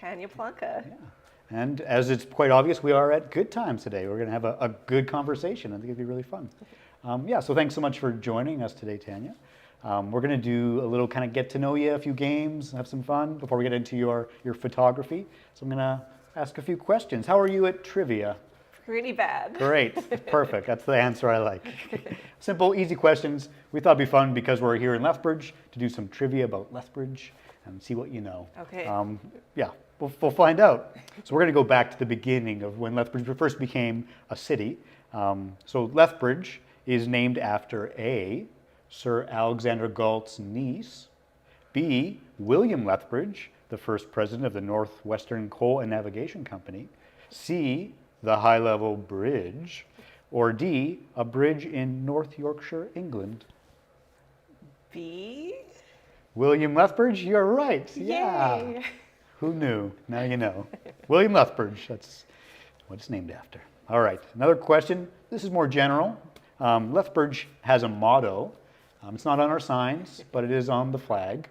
Tanya Plonka. Yeah. And as it's quite obvious, we are at good times today. We're going to have a good conversation. I think it'll be really fun. So thanks so much for joining us today, Tanya. We're going to do a little kind of get to know you, a few games, have some fun before we get into your photography. So I'm going to ask a few questions. How are you at trivia? Pretty bad. Great, perfect. That's the answer I like. Simple, easy questions. We thought it'd be fun because we're here in Lethbridge to do some trivia about Lethbridge and see what you know. Okay. We'll find out. So we're going to go back to the beginning of when Lethbridge first became a city. So Lethbridge is named after A, Sir Alexander Galt's niece, B, William Lethbridge, the first president of the Northwestern Coal and Navigation Company, C, the High Level Bridge, or D, a bridge in North Yorkshire, England. B? William Lethbridge, you're right. Yeah. Yay. Who knew? Now you know. William Lethbridge, that's what it's named after. All right, another question. This is more general. Lethbridge has a motto. It's not on our signs, but it is on the flag.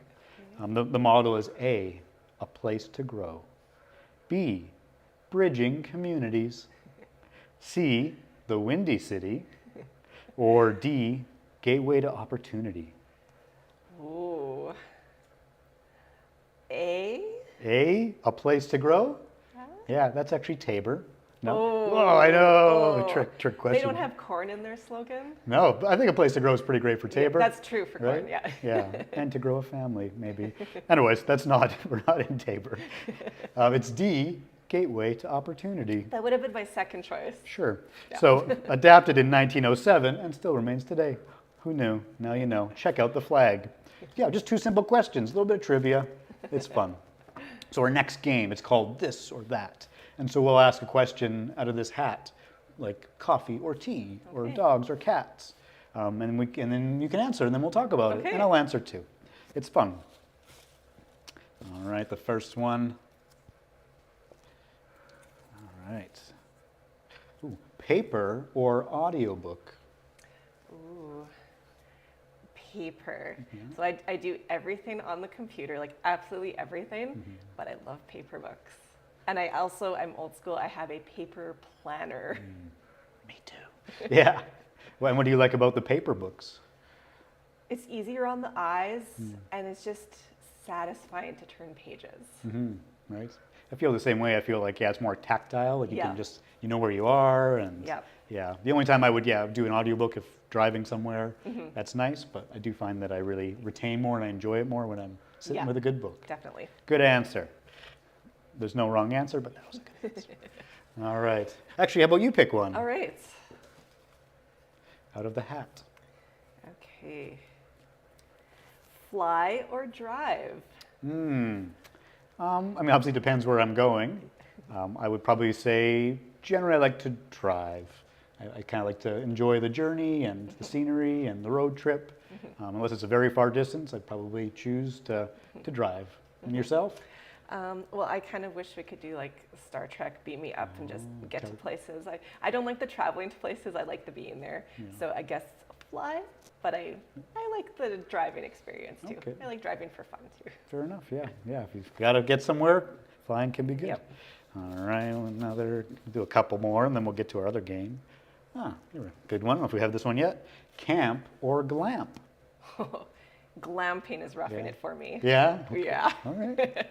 The motto is A, a place to grow. B, bridging communities. C, the Windy City. Or D, gateway to opportunity. Ooh. A? A place to grow? Huh? Yeah, that's actually Tabor. No. Oh, I know. oh. Trick question. They don't have corn in their slogan? No, but I think a place to grow is pretty great for Tabor. Yeah, that's true for corn, right? yeah. Yeah, and to grow a family, maybe. Anyways, we're not in Tabor. It's D, gateway to opportunity. That would have been my second choice. Sure. Yeah. So, adapted in 1907 and still remains today. Who knew? Now you know. Check out the flag. Yeah, just two simple questions, a little bit of trivia. It's fun. So our next game, it's called This or That. And so we'll ask a question out of this hat, like coffee or tea, or dogs or cats. And then you can answer, and then we'll talk about it. And I'll answer too. It's fun. All right, the first one. All right. Ooh, paper or audiobook? Ooh. Paper. So I do everything on the computer, like absolutely everything, but I love paper books. And I'm old school, I have a paper planner. Me too. Yeah. Well, and what do you like about the paper books? It's easier on the eyes, and it's just satisfying to turn pages. Right? I feel the same way. I feel like, it's more tactile. Like you can just, you know where you are. And yeah. The only time I would, do an audiobook if driving somewhere, that's nice. But I do find that I really retain more and I enjoy it more when I'm sitting with a good book. Definitely. Good answer. There's no wrong answer, but that was a good answer. All right. Actually, how about you pick one? All right. Out of the hat. Okay. Fly or drive? Obviously it depends where I'm going. I would probably say generally I like to drive. I kind of like to enjoy the journey and the scenery and the road trip. Unless it's a very far distance, I'd probably choose to drive. And yourself? Well, I kind of wish we could do like Star Trek, beam me up and just get to places. I don't like the traveling to places, I like the being there. So I guess fly, but I like the driving experience too. Okay. I like driving for fun too. Fair enough, yeah. If you've got to get somewhere, flying can be good. Yep. All right, do a couple more and then we'll get to our other game. Here, a good one, I don't know if we have this one yet. Camp or glamp? Glamping is roughing it for me. Yeah? Okay. Yeah. All right.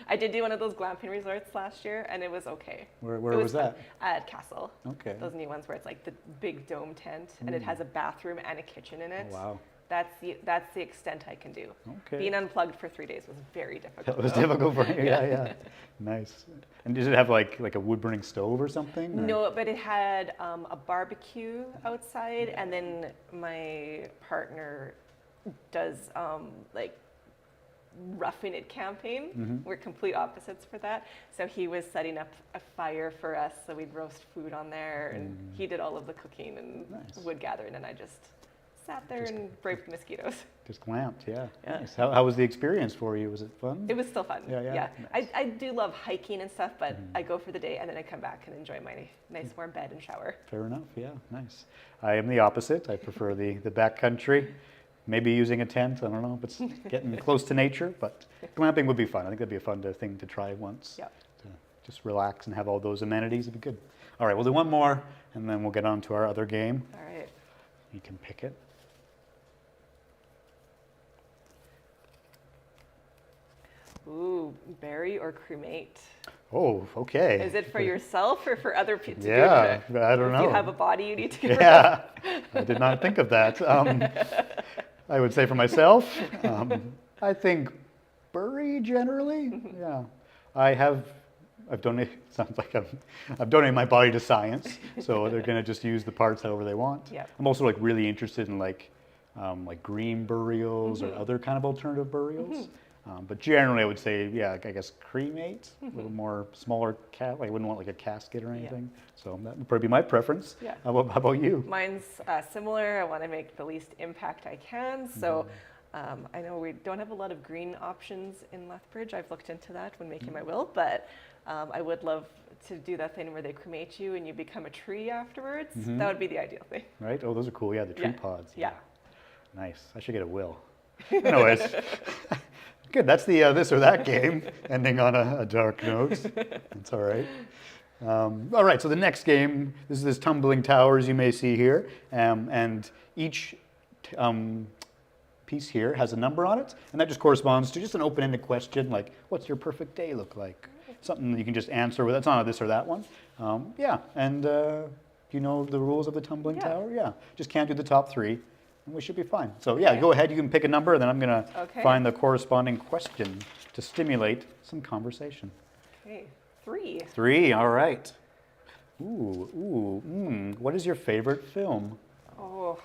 I did do one of those glamping resorts last year, and it was okay. Where was that? Fun. At Castle. Okay. Those new ones where it's like the big dome tent, and it has a bathroom and a kitchen in it. Oh, wow. That's the extent I can do. Okay. Being unplugged for 3 days was very difficult. That was difficult for you, yeah. Nice. And does it have like a wood-burning stove or something? Or? No, but it had a barbecue outside, and then my partner does like roughing it camping. We're complete opposites for that. So he was setting up a fire for us, so we'd roast food on there, and he did all of the cooking and wood gathering, and I just sat there and braved mosquitoes. Just glamped, yeah. Nice. How was the experience for you? Was it fun? It was still fun. Yeah. Nice. I do love hiking and stuff, but I go for the day and then I come back and enjoy my nice warm bed and shower. Fair enough, yeah, nice. I am the opposite. I prefer the backcountry. maybe using a tent. I don't know if it's getting close to nature, but glamping would be fun. I think that'd be a fun thing to try once. Yep. To just relax and have all those amenities. It'd be good. All right, we'll do one more, and then we'll get on to our other game. All right. You can pick it. Ooh, bury or cremate? Oh, okay. Is it for yourself or for other people? Yeah, I don't know. If you have a body you need to get rid of? Yeah, I did not think of that. I would say for myself, I think bury generally. Yeah, I've donated. Sounds like I've donated my body to science, so they're gonna just use the parts however they want. Yep. I'm also like really interested in like green burials or other kind of alternative burials. But generally, I would say, yeah, I guess cremate, a little more smaller cat. I wouldn't want like a casket or anything. So that would probably be my preference. Yeah. How about you? Mine's similar. I want to make the least impact I can. So I know we don't have a lot of green options in Lethbridge. I've looked into that when making my will, but I would love to do that thing where they cremate you and you become a tree afterwards. That would be the ideal thing. Right? Oh, those are cool. Yeah, the tree pods. Yeah. Nice. I should get a will. Anyways. Good, that's the this or that game, ending on a dark note. That's all right. All right, so the next game, this is this tumbling towers you may see here, and each piece here has a number on it, and that just corresponds to just an open-ended question, like, what's your perfect day look like? Something that you can just answer with, that's not a this or that one. Yeah, and do you know the rules of the tumbling tower? Yeah, just can't do the top three. And we should be fine. So yeah, go ahead, you can pick a number, and then I'm going to find the corresponding question to stimulate some conversation. Okay, 3. 3, all right. What is your favorite film? Oh,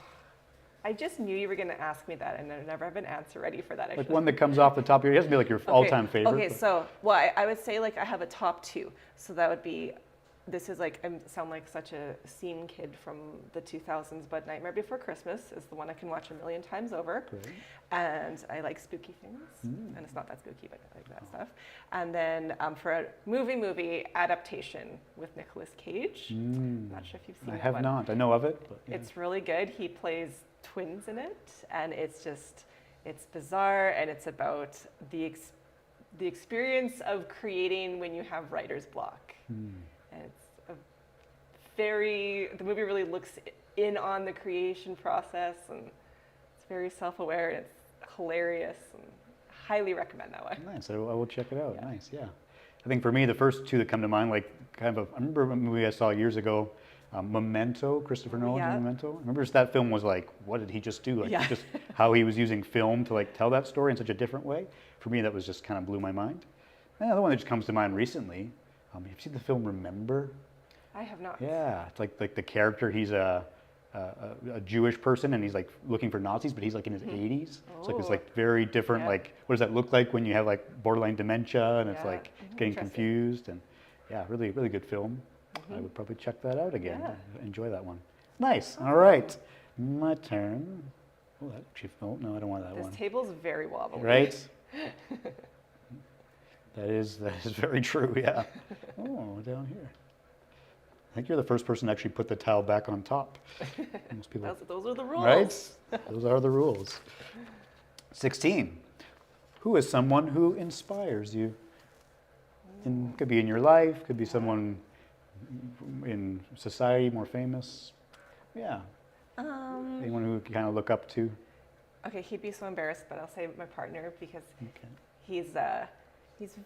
I just knew you were going to ask me that, and I never have an answer ready for that. Like one that comes off the top of your head. It has to be like your all-time favorite. Okay, so, well, I would say like I have a top 2. So that would be, this is like, I sound like such a scene kid from the 2000s, but Nightmare Before Christmas is the one I can watch a million times over. Great. And I like spooky things, and it's not that spooky, but I like that stuff. And then for a movie adaptation with Nicolas Cage. I'm not sure if you've seen I that have one. not. I know of it. But yeah. It's really good. He plays twins in it, and it's bizarre, and it's about the experience of creating when you have writer's block. And it's the movie really looks in on the creation process, and it's very self-aware, and it's hilarious, and highly recommend that one. Nice, I will check it out. Yeah. Nice, yeah. I think for me, the first 2 that come to mind, like I remember a movie I saw years ago, Memento, Christopher Nolan's Memento. I remember that film was like, what did he just do? Like just how he was using film to like tell that story in such a different way. For me, that was just kind of blew my mind. And the other one that just comes to mind recently, have you seen the film Remember? I have not. Yeah, it's like the character, he's a Jewish person, and he's like looking for Nazis, but he's like in his 80s. It's like this like very different, like what does that look like when you have like borderline dementia, and it's like getting confused, and yeah, really, really good film. I would probably check that out again. Enjoy that one. Nice. All right, my turn. Oh, that actually, oh no, I don't want that one. This table's very wobbly. Right? That is very true, yeah. Oh, down here. I think you're the first person to actually put the towel back on top. Most people, those are the rules. Right? Those are the rules. 16. Who is someone who inspires you? And could be in your life, could be someone in society more famous. Yeah. Anyone who you kind of look up to? Okay, he'd be so embarrassed, but I'll say my partner, because he's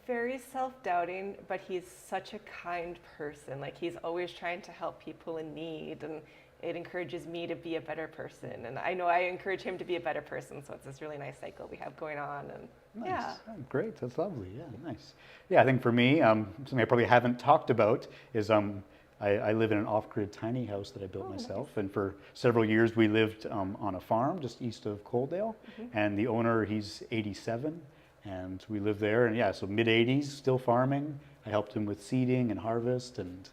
very self-doubting, but he's such a kind person. Like, he's always trying to help people in need, and it encourages me to be a better person. And I know I encourage him to be a better person, so it's this really nice cycle we have going on. And nice. Oh, great, that's lovely. Yeah, nice. Yeah, I think for me, something I probably haven't talked about is I live in an off-grid tiny house that I built myself, and for several years we lived on a farm just east of Coaldale, and the owner, he's 87. And we lived there, and yeah, so mid-80s, still farming. I helped him with seeding and harvest and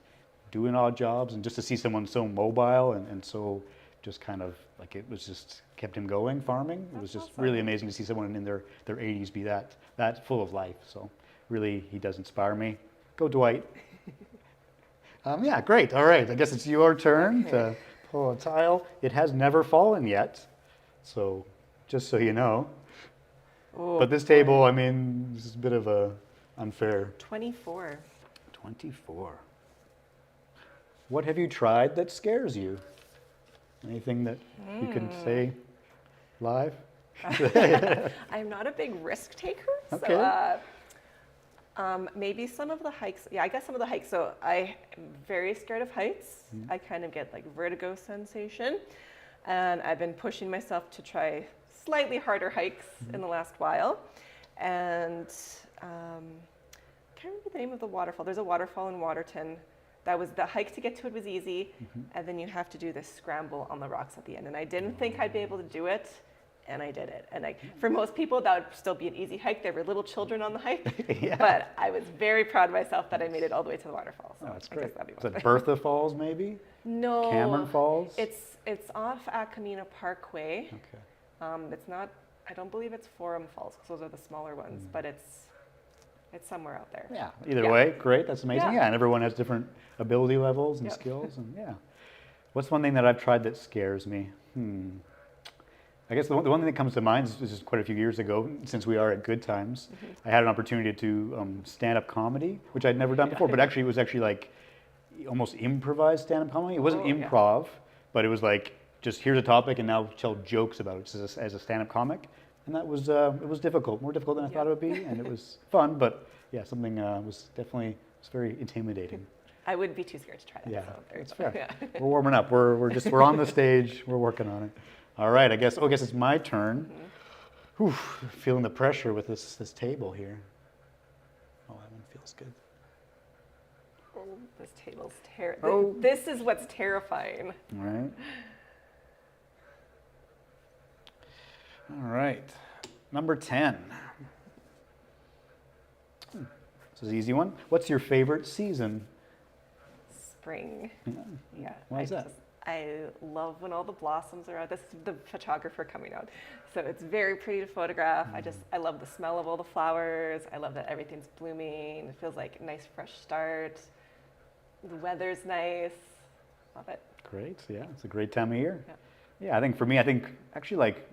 doing odd jobs, and just to see someone so mobile and so just kind of like, it was just kept him going farming. It was just really amazing to see someone in their 80s be that full of life. So really, he does inspire me. Go Dwight. Yeah, great. All right, I guess it's your turn to pull a tile. It has never fallen yet, so just so you know. Oh, But this table, I mean, this is a bit of a unfair. 24. 24. What have you tried that scares you? Anything that you can say live? I'm not a big risk taker, Okay. so maybe some of the hikes. Yeah, I guess some of the hikes. So I am very scared of heights. I kind of get like vertigo sensation, and I've been pushing myself to try slightly harder hikes in the last while. And can't remember the name of the waterfall. There's a waterfall in Waterton. That was the hike to get to it was easy, and then you have to do this scramble on the rocks at the end. And I didn't think I'd be able to do it, and I did it. And for most people, that would still be an easy hike. There were little children on the hike, Yeah. but I was very proud of myself that I made it all the way to the waterfall. So Oh, that's I great. guess that'd be Is one. it Bertha Falls, maybe? No, Cameron Falls? It's off Akamina Parkway. Okay. It's not. I don't believe it's Forum Falls because those are the smaller ones, but it's somewhere out there. Yeah, either Yeah. way, great, that's amazing. Yeah. Yeah, and everyone has different ability levels and Yep. skills, and yeah. What's one thing that I've tried that scares me? I guess the one thing that comes to mind is this is quite a few years ago, since we are at Good Times. I had an opportunity to stand-up comedy, which I'd never done before, but actually it was actually like almost improvised stand-up comedy. It wasn't Oh, yeah. improv, but it was like, just here's a topic and now tell jokes about it just as a stand-up comic. And that was, it was difficult, more difficult than I thought it would be, and it was fun, but yeah, something was definitely, it's very intimidating. I wouldn't be too scared to try that. Yeah, so there you that's go. fair. Yeah. We're warming up, we're on the stage, we're working on it. All right, I guess it's my turn. Whew, feeling the pressure with this table here. Oh, that one feels good. Oh, this table's Oh. This is what's terrifying. All right. All right, number 10. This is an easy one. What's your favorite season? Spring. Yeah. Why is that? I love when all the blossoms are out. This is the photographer coming out. So it's very pretty to photograph. I love the smell of all the flowers. I love that everything's blooming. It feels like a nice fresh start. The weather's nice. Love it. Great, yeah, it's a great time of year. Yeah. Yeah, I think for me, actually like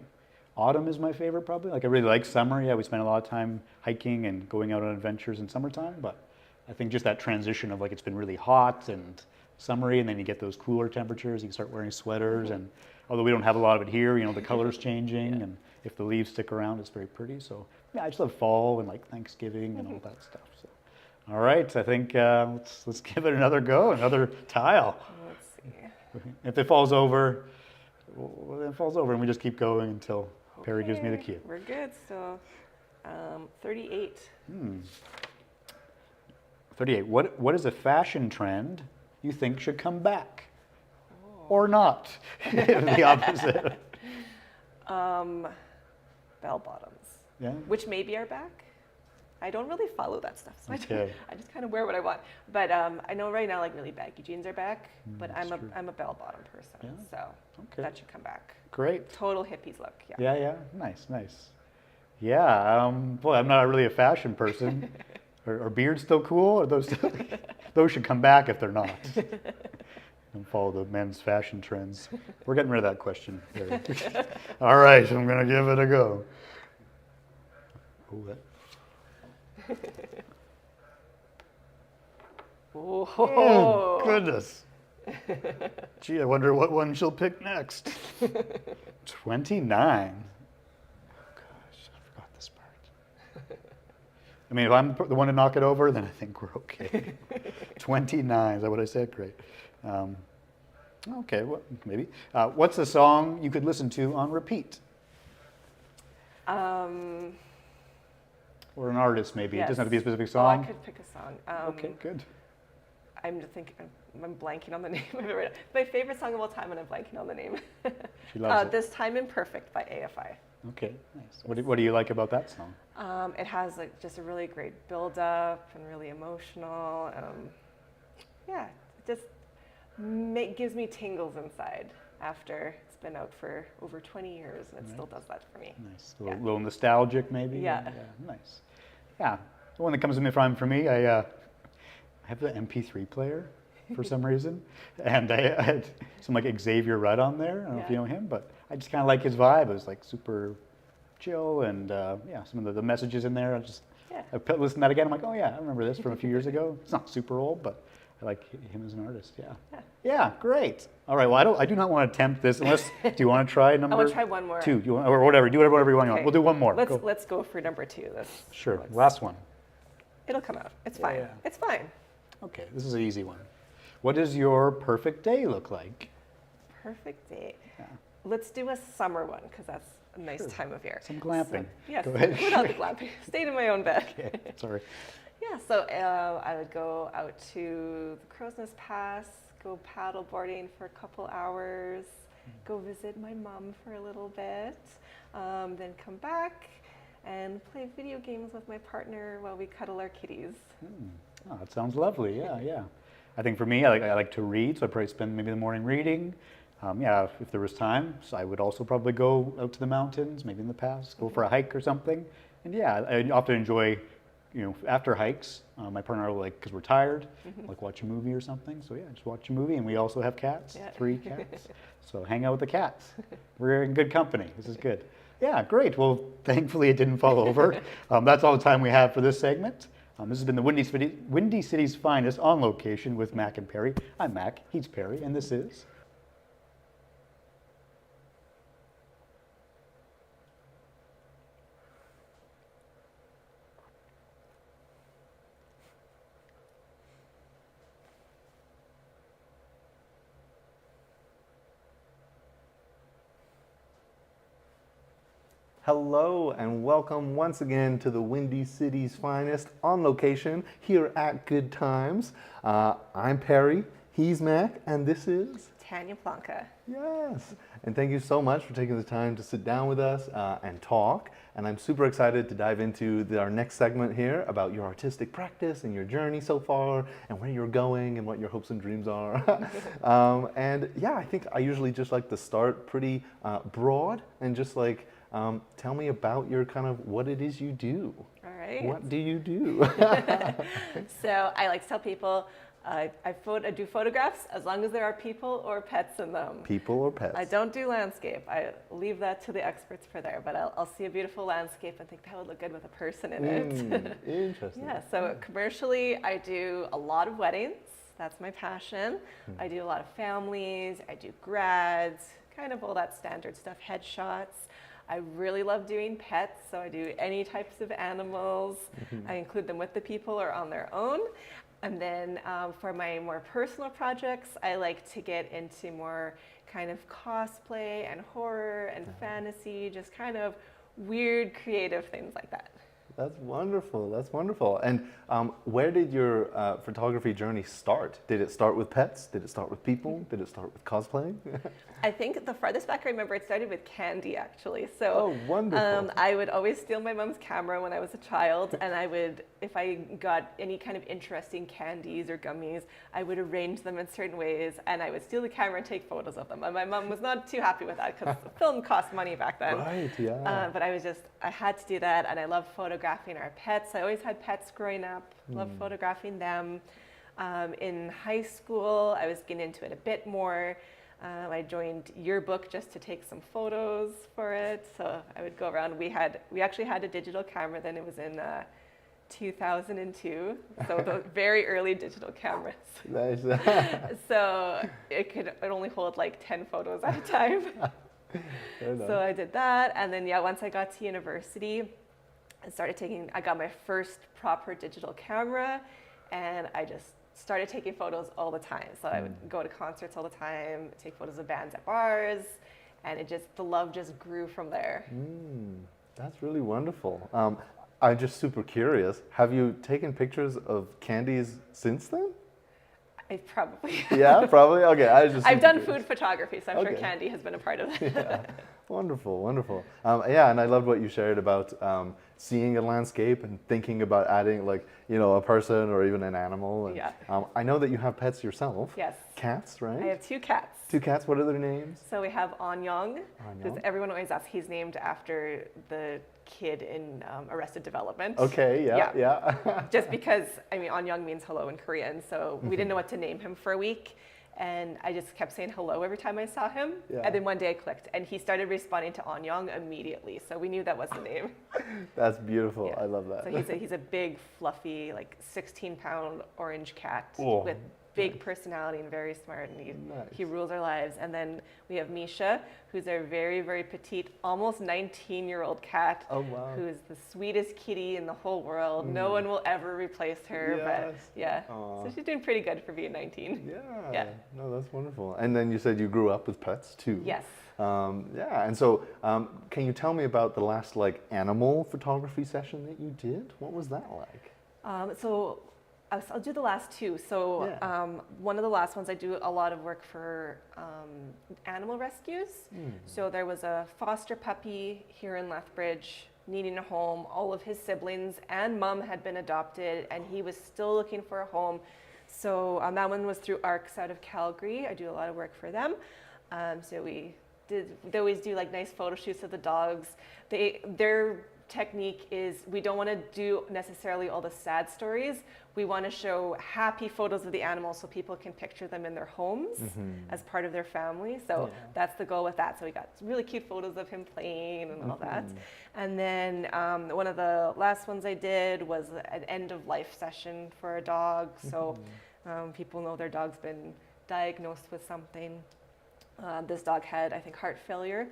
autumn is my favorite probably. Like I really like summer. Yeah, we spend a lot of time hiking and going out on adventures in summertime, but I think just that transition of like it's been really hot and summery, and then you get those cooler temperatures, you can start wearing sweaters, and although we don't have a lot of it here, the color's changing, and if the leaves stick around, it's very pretty. So yeah, I just love fall and like Thanksgiving and all that stuff. So, all right, I think let's give it another go, another tile. Let's see. If it falls over, well, then it falls over, and we just keep going until Perry gives me the Okay, cue. We're good still. 38. 38. What is a fashion trend you think should come back? Or not? The opposite. Bell bottoms, Yeah. which maybe are back. I don't really follow that stuff, so Okay. I just kind of wear what I want. But I know right now, like really baggy jeans are back, but that's I'm true. a bell bottom person, Yeah. so Okay. that should come back. Great. Total hippies look, yeah. Yeah, yeah. Nice. Yeah. Boy, I'm not really a fashion person. Are beards still cool? Are those still, those should come back if they're not. And follow the men's fashion trends. We're getting rid of that question. All right, I'm gonna give it a go. Oh, that. Oh, goodness. Gee, I wonder what one she'll pick next. 29. Oh, gosh, I forgot this part. I mean, if I'm the one to knock it over, then I think we're okay. 29, is that what I said? Great. Okay, well, maybe. What's a song you could listen to on repeat? Or an artist, maybe. It doesn't have to be a specific Oh, I song. could pick a song. Okay, good. I'm just thinking, I'm blanking on the name of it right now. My favorite song of all time, and I'm blanking on the name. She loves it. This Time Imperfect by A.F.A. Okay, nice. What do you like about that song? It has like just a really great build-up and really emotional. Yeah, it just gives me tingles inside after it's been out for over 20 years, and it still does that for me. Nice. A little nostalgic, maybe? Yeah. Nice. Yeah. The one that comes to mind for me, I have the MP3 player for some reason, and I had some like Xavier Rudd on there. I don't know if you know him, but I just kind of like his vibe. It was like super chill, and yeah, some of the messages in there. Yeah. Listened to that again. I'm like, oh yeah, I remember this from a few years ago. It's not super old, but I like him as an artist. Yeah. Yeah, great. All right. Well, I do not want to tempt this unless. Do you want to try number? I want to try one more. 2? Or whatever. Do whatever you want. Okay. We'll do one more. Let's go for number 2. Sure. Last one. It'll come out. It's fine. Yeah. It's fine. Okay. This is an easy one. What does your perfect day look like? Perfect day. Yeah. Let's do a summer one because that's a nice time of year. Some glamping. Yes. Go ahead. Without the glamping. Stayed in my own bed. Okay. Sorry. Yeah, so I would go out to the Crow's Nest Pass, go paddle boarding for a couple hours, go visit my mom for a little bit, then come back and play video games with my partner while we cuddle our kitties. Oh, that sounds lovely. Yeah, yeah. I think for me, I like to read, so I probably spend maybe the morning reading. Yeah, if there was time, so I would also probably go out to the mountains, maybe in the past, go for a hike or something. And yeah, I often enjoy, after hikes, my partner and I will, because we're tired, like watch a movie or something. So yeah, just watch a movie, and we also have cats, 3 cats. So hang out with the cats. We're in good company. This is good. Yeah, great. Well, thankfully it didn't fall over. That's all the time we have for this segment. This has been the Windy City's Finest on location with Mac and Perry. I'm Mac, he's Perry, and this is... Hello and welcome once again to the Windy City's Finest on location here at Good Times. I'm Perry, he's Mac, and this is... Tanya Plonka. Yes, and thank you so much for taking the time to sit down with us and talk. And I'm super excited to dive into our next segment here about your artistic practice and your journey so far and where you're going and what your hopes and dreams are. And yeah, I think I usually just like to start pretty broad and just like tell me about your kind of what it is you do. All right. What do you do? So I like to tell people I do photographs as long as there are people or pets in them. People or pets? I don't do landscape. I leave that to the experts for there, but I'll see a beautiful landscape and think that would look good with a person in it. Interesting. Yeah, so commercially I do a lot of weddings. That's my passion. I do a lot of families. I do grads, kind of all that standard stuff, headshots. I really love doing pets, so I do any types of animals. I include them with the people or on their own. And then for my more personal projects, I like to get into more kind of cosplay and horror and fantasy, just kind of weird, creative things like that. That's wonderful. That's wonderful. And where did your photography journey start? Did it start with pets? Did it start with people? Did it start with cosplaying? I think the farthest back I remember, it started with candy, actually. So oh, wonderful. I would always steal my mom's camera when I was a child, and I would, if I got any kind of interesting candies or gummies, I would arrange them in certain ways, and I would steal the camera and take photos of them. And my mom was not too happy with that because film cost money back then. Right, yeah. But I had to do that, and I love photographing our pets. I always had pets growing up, loved photographing them. In high school, I was getting into it a bit more. I joined Yearbook just to take some photos for it. So I would go around. We actually had a digital camera then. It was in 2002. So the very early digital cameras. Nice. So it only hold like 10 photos at a time. So I did that. And then once I got to university, I got my first proper digital camera, and I just started taking photos all the time. So I would go to concerts all the time, take photos of bands at bars, and the love just grew from there. That's really wonderful. I'm just super curious. Have you taken pictures of candies since then? I probably Yeah, probably? Okay, I've done food photography, so I'm sure Okay. candy has been a part of it. Yeah. Wonderful, wonderful. Yeah, and I loved what you shared about seeing a landscape and thinking about adding a person or even an animal. And, Yeah. I know that you have pets yourself. Yes. Cats, right? I have 2 cats. 2 cats, what are their names? So we have Anyong. Anyong. Everyone always asks, he's named after the kid in Arrested Development. Okay, yeah. Just because, Anyong means hello in Korean, so we didn't know what to name him for a week. and I just kept saying hello every time I saw him. Yeah. And then one day I clicked, and he started responding to Anyong immediately. So we knew that was the name. That's beautiful. Yeah. I love that. So he's a big, fluffy, like 16-pound orange cat Oh, with big personality and very smart, and Nice. he rules our lives. And then we have Misha, who's our very, very petite, almost 19-year-old cat, Oh, wow. who is the sweetest kitty in the whole world. No one will ever replace her, but Yes. yeah. Aw. So she's doing pretty good for being 19. Yeah. Yeah. No, that's wonderful. And then you said you grew up with pets too. Yes. Yeah. And so, can you tell me about the last like animal photography session that you did? What was that like? So I'll do the last two. So Yeah. one of the last ones, I do a lot of work for animal rescues. So there was a foster puppy here in Lethbridge needing a home. All of his siblings and mom had been adopted, and he was still looking for a home. So that one was through ARCS out of Calgary. I do a lot of work for them. So they always do like nice photo shoots of the dogs. Their technique is we don't want to do necessarily all the sad stories. We want to show happy photos of the animals so people can picture them in their homes as part of their family. So that's the goal with that. So we got really cute photos of him playing and all that. And then one of the last ones I did was an end of life session for a dog. So people know their dog's been diagnosed with something. This dog had, I think, heart failure.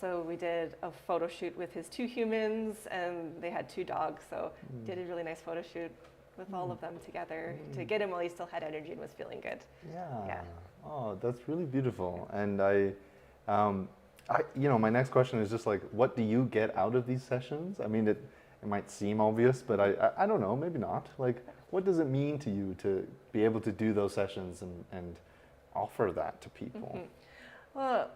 So we did a photo shoot with his two humans, and they had two dogs. So did a really nice photo shoot with all of them together to get him while he still had energy and was feeling good. Yeah. Oh, that's really beautiful. And my next question is just like, what do you get out of these sessions? I mean, it might seem obvious, but I don't know, maybe not. Like, what does it mean to you to be able to do those sessions and offer that to people? Well,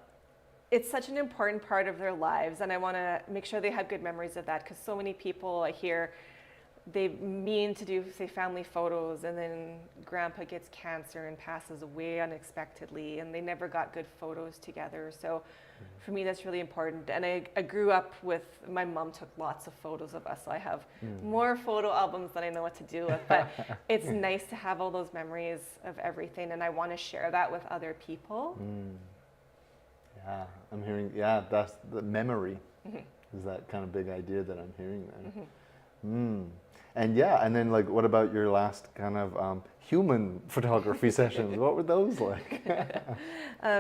it's such an important part of their lives, and I want to make sure they have good memories of that, because so many people I hear, they mean to do, say, family photos, and then grandpa gets cancer and passes away unexpectedly, and they never got good photos together. So for me, that's really important. And I grew up with, my mom took lots of photos of us, so I have more photo albums than I know what to do with, but it's nice to have all those memories of everything, and I want to share that with other people. Yeah, I'm hearing, that's the memory is that kind of big idea that I'm hearing there. And then like, what about your last kind of human photography sessions? What were those like?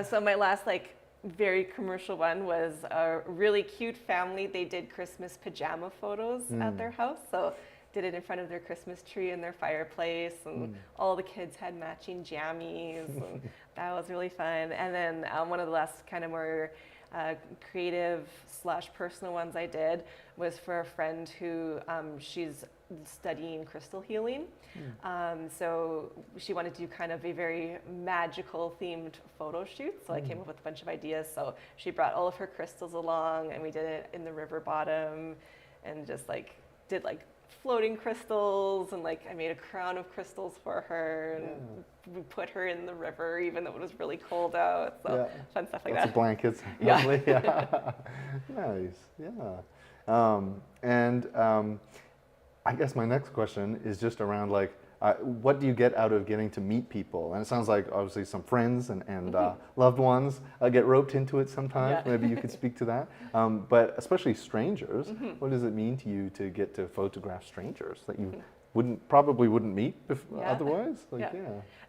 So my last like very commercial one was a really cute family. They did Christmas pajama photos at their house. So did it in front of their Christmas tree in their fireplace, and all the kids had matching jammies, and that was really fun. And then one of the last kind of more creative / personal ones I did was for a friend who she's studying crystal healing. So she wanted to do kind of a very magical themed photo shoot. So I came up with a bunch of ideas. So she brought all of her crystals along, and we did it in the river bottom, and just like did like floating crystals, and like I made a crown of crystals for her, and we put her in the river even though it was really cold out. So fun stuff like Lots that. of blankets. Yeah. Lovely. Yeah. Nice. Yeah. I guess my next question is just around like, what do you get out of getting to meet people? And it sounds like obviously some friends and loved ones get roped into it sometimes. Yeah. Maybe you could speak to that. But especially strangers, what does it mean to you to get to photograph strangers that you probably wouldn't meet otherwise? Like,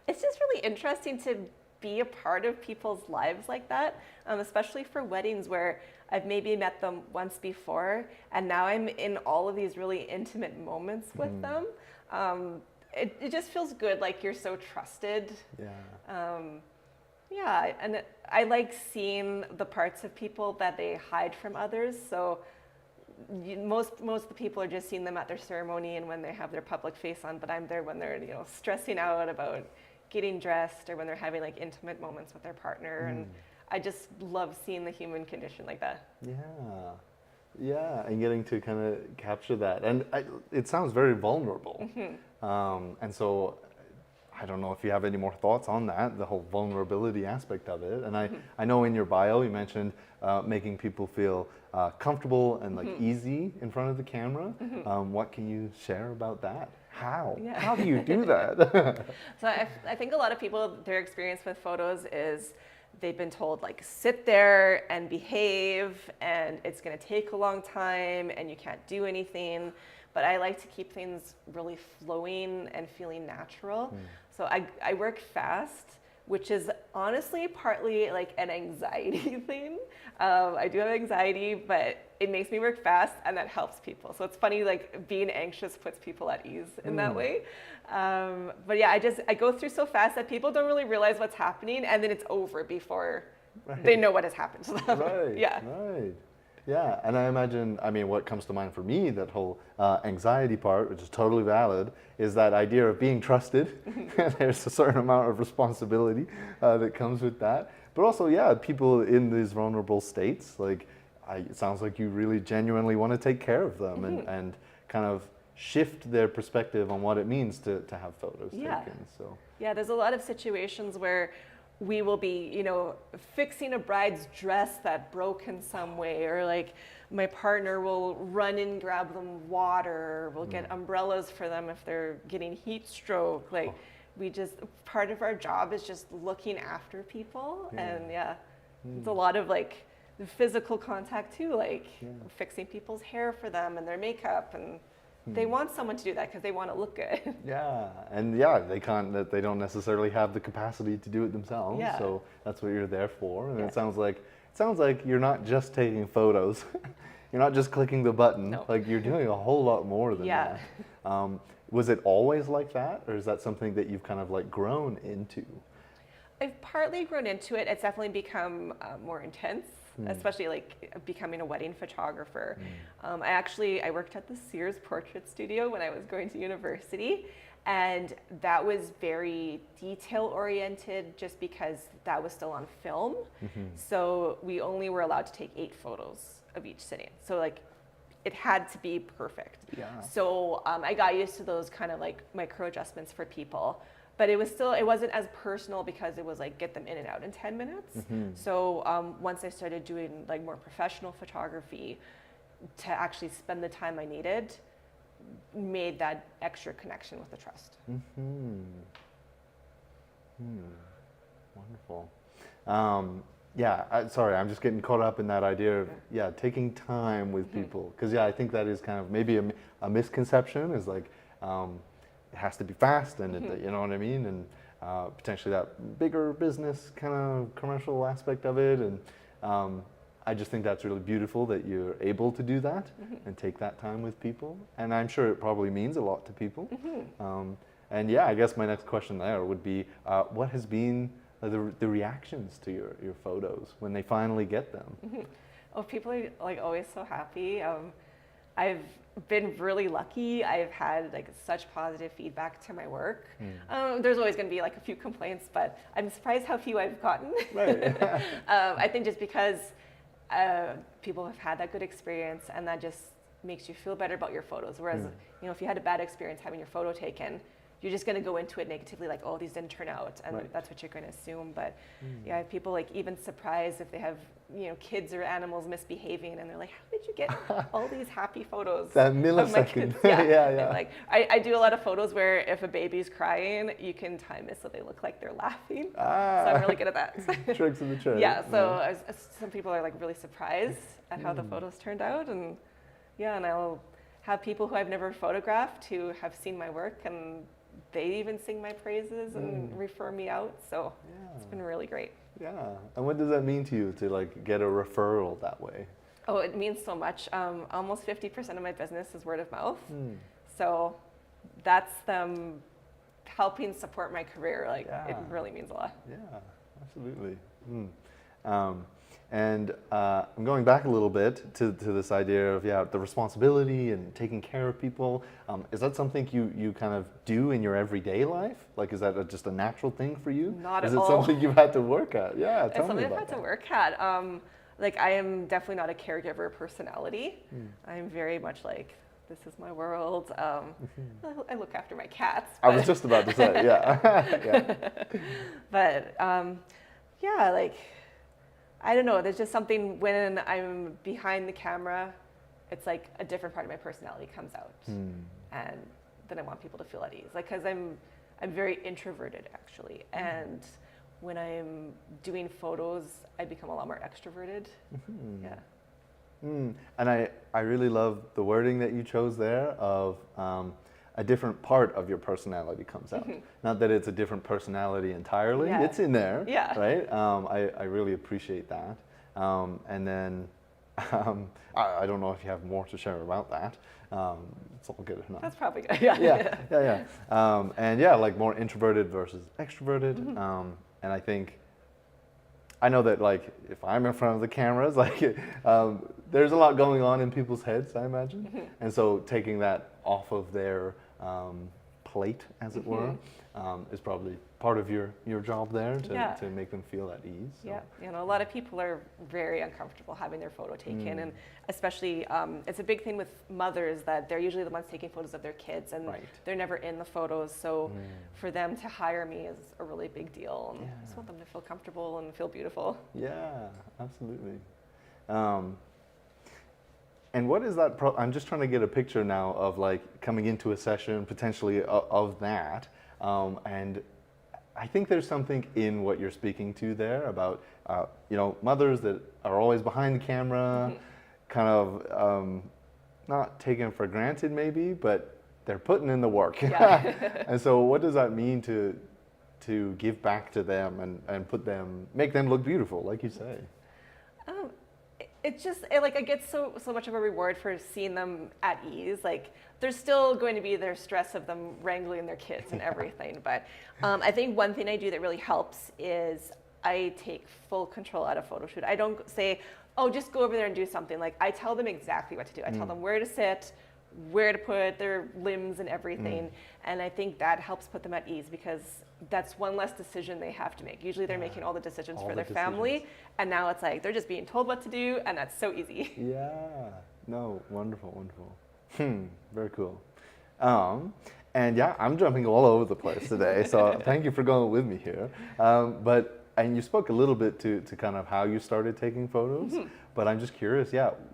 It's just really interesting to be a part of people's lives like that, especially for weddings where I've maybe met them once before, and now I'm in all of these really intimate moments with them. It just feels good, like you're so trusted. And I like seeing the parts of people that they hide from others. So most of the people are just seeing them at their ceremony and when they have their public face on, but I'm there when they're stressing out about getting dressed, or when they're having like intimate moments with their partner. And I just love seeing the human condition like that. Yeah, and getting to kind of capture that. And it sounds very vulnerable. And so I don't know if you have any more thoughts on that, the whole vulnerability aspect of it. And I know in your bio you mentioned making people feel comfortable and like easy in front of the camera. What can you share about that? How? Yeah. How do you do that? So I think a lot of people, their experience with photos is they've been told like sit there and behave and it's going to take a long time and you can't do anything. But I like to keep things really flowing and feeling natural. So I work fast, which is honestly partly like an anxiety thing. I do have anxiety, but it makes me work fast and that helps people. So it's funny, like being anxious puts people at ease in that way. But yeah, I go through so fast that people don't really realize what's happening and then it's over before they know what has happened to them. Right. Yeah. Right. Yeah, and I imagine, I mean, what comes to mind for me, that whole anxiety part, which is totally valid, is that idea of being trusted. There's a certain amount of responsibility that comes with that. But also, yeah, people in these vulnerable states, like, it sounds like you really genuinely want to take care of them and kind of shift their perspective on what it means to have photos taken. So yeah, there's a lot of situations where we will be, you know, fixing a bride's dress that broke in some way, or like my partner will run and grab them water, we'll get umbrellas for them if they're getting heat stroke. Like we just, part of our job is just looking after people. And it's a lot of like the physical contact too, like fixing people's hair for them and their makeup, and they want someone to do that because they want to look good. yeah, and yeah, they don't necessarily have the capacity to do it themselves. Yeah. So that's what you're there for. And it sounds like you're not just taking photos. You're not just clicking the button. No. Like you're doing a whole lot more than that. Was it always like that, or is that something that you've kind of like grown into? I've partly grown into it. It's definitely become more intense, especially like becoming a wedding photographer. I worked at the Sears Portrait Studio when I was going to university, and that was very detail oriented just because that was still on film. So we only were allowed to take 8 photos of each sitting. So like it had to be perfect. Yeah. So I got used to those kind of like micro adjustments for people. But it wasn't as personal because it was like get them in and out in 10 minutes. So once I started doing like more professional photography, to actually spend the time I needed, made that extra connection with the trust. Wonderful. Sorry, I'm just getting caught up in that idea of taking time with people, because I think that is kind of maybe a misconception, is like it has to be fast and you know what I mean, and potentially that bigger business kind of commercial aspect of it, and I just think that's really beautiful that you're able to do that and take that time with people, and I'm sure it probably means a lot to people. And I guess my next question there would be, what has been the reactions to your photos when they finally get them? Oh, people are like always so happy. I've been really lucky. I've had like such positive feedback to my work. There's always going to be like a few complaints, but I'm surprised how few I've gotten. Right. I think just because people have had that good experience, and that just makes you feel better about your photos. Whereas, if you had a bad experience having your photo taken, you're just going to go into it negatively, like, oh, these didn't turn out, and that's what you're going to assume. But people like even surprised if they have kids or animals misbehaving, and they're like, how did you get all these happy photos That of my millisecond. kids? Yeah. And like I do a lot of photos where if a baby's crying, you can time it so they look like they're laughing. So I'm really good at that. Tricks of the trade. So some people are like really surprised at how the photos turned out, and and I'll have people who I've never photographed who have seen my work, and they even sing my praises and refer me out. So it's been really great. Yeah. And what does that mean to you to like get a referral that way? Oh, it means so much. Almost 50% of my business is word of mouth. So that's them helping support my career. Like it really means a lot. Yeah, absolutely. And I'm going back a little bit to this idea of the responsibility and taking care of people. Is that something you kind of do in your everyday life? Like, is that just a natural thing for you? Not at all. Is it something you've had to work at? Yeah, it's something I've had to work at. Like, I am definitely not a caregiver personality. I'm very much like, this is my world. I look after my cats. I was just about to say, yeah. But like, I don't know, there's just something when I'm behind the camera, it's like a different part of my personality comes out. And then I want people to feel at ease. Like, because I'm very introverted actually, and when I'm doing photos, I become a lot more extroverted. Yeah. And I really love the wording that you chose there of a different part of your personality comes out. Not that it's a different personality entirely, Yeah. it's in there, Yeah. right? I really appreciate that. And then I don't know if you have more to share about that. It's all good enough. That's probably good. Yeah. And yeah, like more introverted versus extroverted. And I think, I know that like if I'm in front of the cameras, like there's a lot going on in people's heads, I imagine. And so taking that off of their plate, as it were, is probably part of your job there to make them feel at ease. So. Yeah, you know, a lot of people are very uncomfortable having their photo taken, and especially it's a big thing with mothers that they're usually the ones taking photos of their kids, and they're never in the photos. So for them to hire me is a really big deal. And I just want them to feel comfortable and feel beautiful. Yeah, absolutely. And what is that? I'm just trying to get a picture now of like coming into a session potentially of that, and I think there's something in what you're speaking to there about, you know, mothers that are always behind the camera, kind of not taken for granted maybe, but they're putting in the work. And so what does that mean to give back to them and make them look beautiful, like you say? It's just like I get so much of a reward for seeing them at ease. Like there's still going to be their stress of them wrangling their kids and everything. But I think one thing I do that really helps is I take full control at a photo shoot. I don't say, oh, just go over there and do something. Like I tell them exactly what to do. I tell them where to sit, where to put their limbs and everything. And I think that helps put them at ease because that's one less decision they have to make. Usually they're making all the decisions for their family, and now it's like they're just being told what to do, and that's so easy. Yeah, no, wonderful, wonderful. Very cool. And yeah, I'm jumping all over the place today, so thank you for going with me here. And you spoke a little bit to kind of how you started taking photos, but I'm just curious,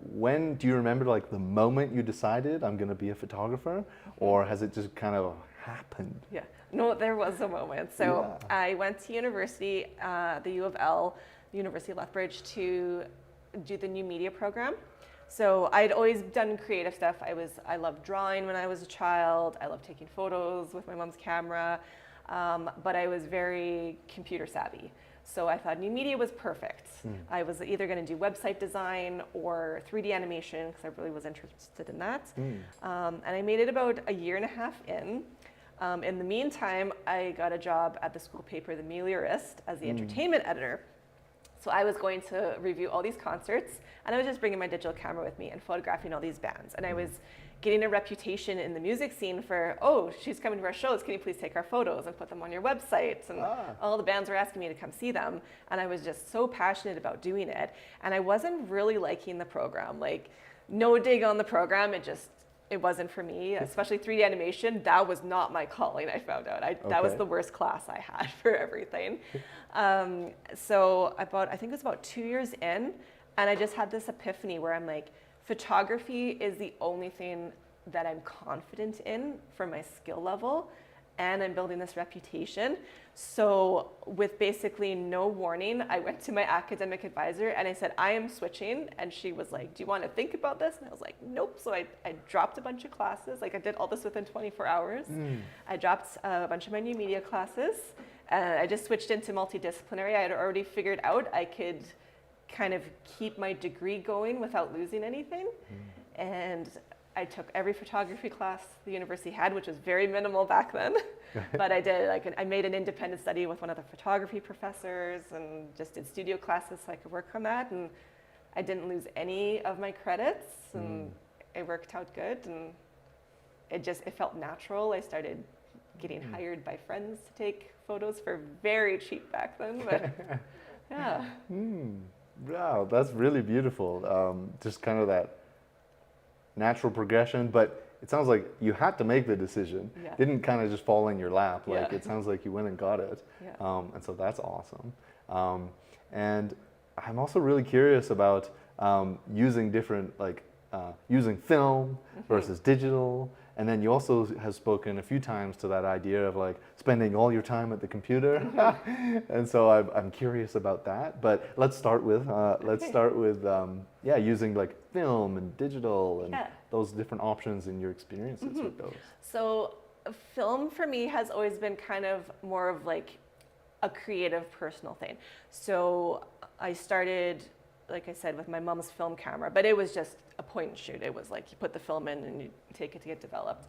when do you remember like the moment you decided I'm gonna be a photographer, or has it just kind of happened? Yeah, no, there was a moment. So I went to university, the U of L, University of Lethbridge, to do the new media program. So I'd always done creative stuff. I loved drawing when I was a child. I loved taking photos with my mom's camera, but I was very computer savvy. So I thought new media was perfect. I was either going to do website design or 3D animation because I really was interested in that. And I made it about a year and a half in. In the meantime, I got a job at the school paper, the Meliorist, as the entertainment editor. So I was going to review all these concerts, and I was just bringing my digital camera with me and photographing all these bands. And I was getting a reputation in the music scene for, oh, she's coming to our shows, can you please take our photos and put them on your website? And all the bands were asking me to come see them. And I was just so passionate about doing it. And I wasn't really liking the program. Like, no dig on the program, it wasn't for me, especially 3D animation. That was not my calling, I found out. That was the worst class I had for everything. So I think it was about 2 years in, and I just had this epiphany where I'm like, photography is the only thing that I'm confident in for my skill level, and I'm building this reputation. So with basically no warning, I went to my academic advisor and I said, I am switching. And she was like, do you want to think about this? And I was like, nope. So I dropped a bunch of classes. Like I did all this within 24 hours. I dropped a bunch of my new media classes, and I just switched into multidisciplinary. I had already figured out I could kind of keep my degree going without losing anything. And I took every photography class the university had, which was very minimal back then. But I did, I made an independent study with one of the photography professors and just did studio classes so I could work on that. And I didn't lose any of my credits, and it worked out good. And it felt natural. I started getting hired by friends to take photos for very cheap back then. But yeah. Wow, that's really beautiful. Just kind of that natural progression, but it sounds like you had to make the decision. Didn't kind of just fall in your lap. Like it sounds like you went and got it. And so that's awesome. And I'm also really curious about using different, using film versus digital, And then you also have spoken a few times to that idea of like spending all your time at the computer. And so I'm curious about that. But let's start with using like film and digital and those different options and your experiences with those. So film for me has always been kind of more of like a creative personal thing. So I started, like I said, with my mom's film camera, but it was just a point and shoot. It was like you put the film in and you take it to get developed.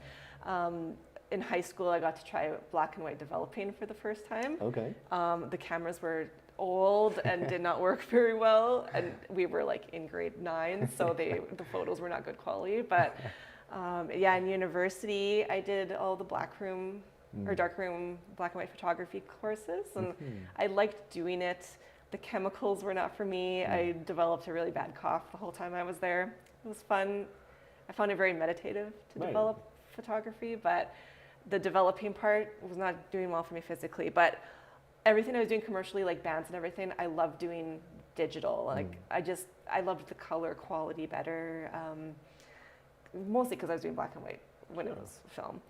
In high school, I got to try black and white developing for the first time. Okay. The cameras were old and did not work very well, and we were like in grade 9, so the photos were not good quality. But in university, I did all the blackroom or darkroom black and white photography courses, and I liked doing it. The chemicals were not for me. I developed a really bad cough the whole time I was there. It was fun. I found it very meditative to develop photography, but the developing part was not doing well for me physically. But everything I was doing commercially, like bands and everything, I loved doing digital. Like I loved the color quality better, mostly because I was doing black and white when it was film.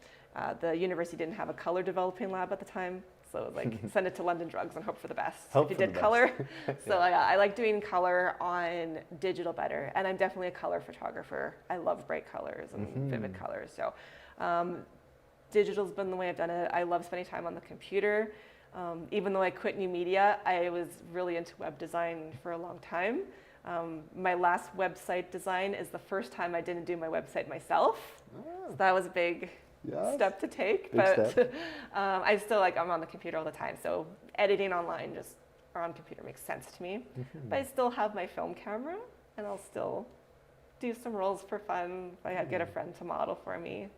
The university didn't have a color developing lab at the time. So it was like send it to London Drugs and hope for the best if you did color. So I like doing color on digital better. And I'm definitely a color photographer. I love bright colors and vivid colors. So digital's been the way I've done it. I love spending time on the computer. Even though I quit new media, I was really into web design for a long time. My last website design is the first time I didn't do my website myself. So that was a big step to take, but I'm on the computer all the time, so editing online or on computer makes sense to me. But I still have my film camera, and I'll still do some rolls for fun if I get a friend to model for me.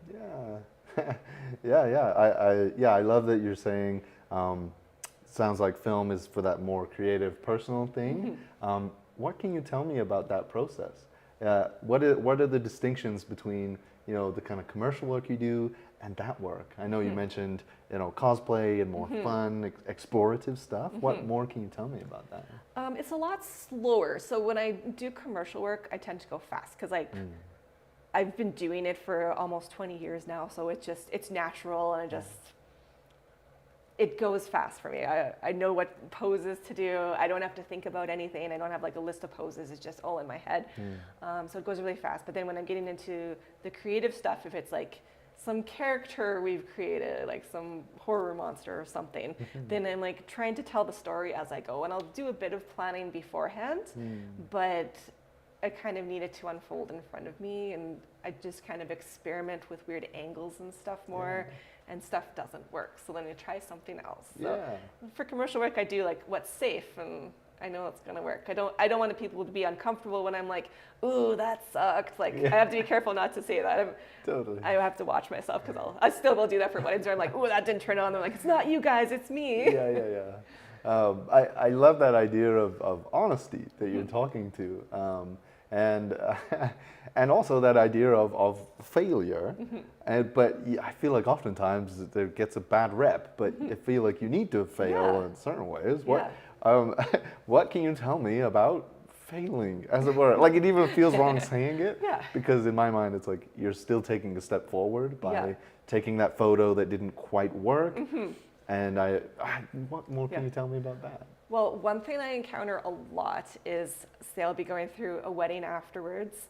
I love that you're saying sounds like film is for that more creative personal thing. What can you tell me about that process? What are the distinctions between the kind of commercial work you do and that work? I know you mentioned cosplay and more fun, explorative stuff. What more can you tell me about that? It's a lot slower. So when I do commercial work, I tend to go fast because I've been doing it for almost 20 years now. So it's natural, and it goes fast for me. I know what poses to do. I don't have to think about anything. I don't have like a list of poses. It's just all in my head. So it goes really fast. But then when I'm getting into the creative stuff, if it's like some character we've created, like some horror monster or something, then I'm like trying to tell the story as I go. And I'll do a bit of planning beforehand, but I kind of need it to unfold in front of me. And I just kind of experiment with weird angles and stuff more. And stuff doesn't work, so then you try something else. So for commercial work, I do like what's safe, and I know it's gonna work. I don't want people to be uncomfortable when I'm like, ooh, that sucked. Like I have to be careful not to say that. Totally. I have to watch myself because I still will do that for weddings where I'm like, ooh, that didn't turn on. They're like, it's not you guys, it's me. I love that idea of honesty that you're talking to. And also that idea of failure, but I feel like oftentimes there gets a bad rep. But I feel like you need to fail in certain ways. What can you tell me about failing, as it were? Like it even feels wrong saying it, because in my mind it's like you're still taking a step forward by taking that photo that didn't quite work. And what more can you tell me about that? Well, one thing I encounter a lot is, say I'll be going through a wedding afterwards,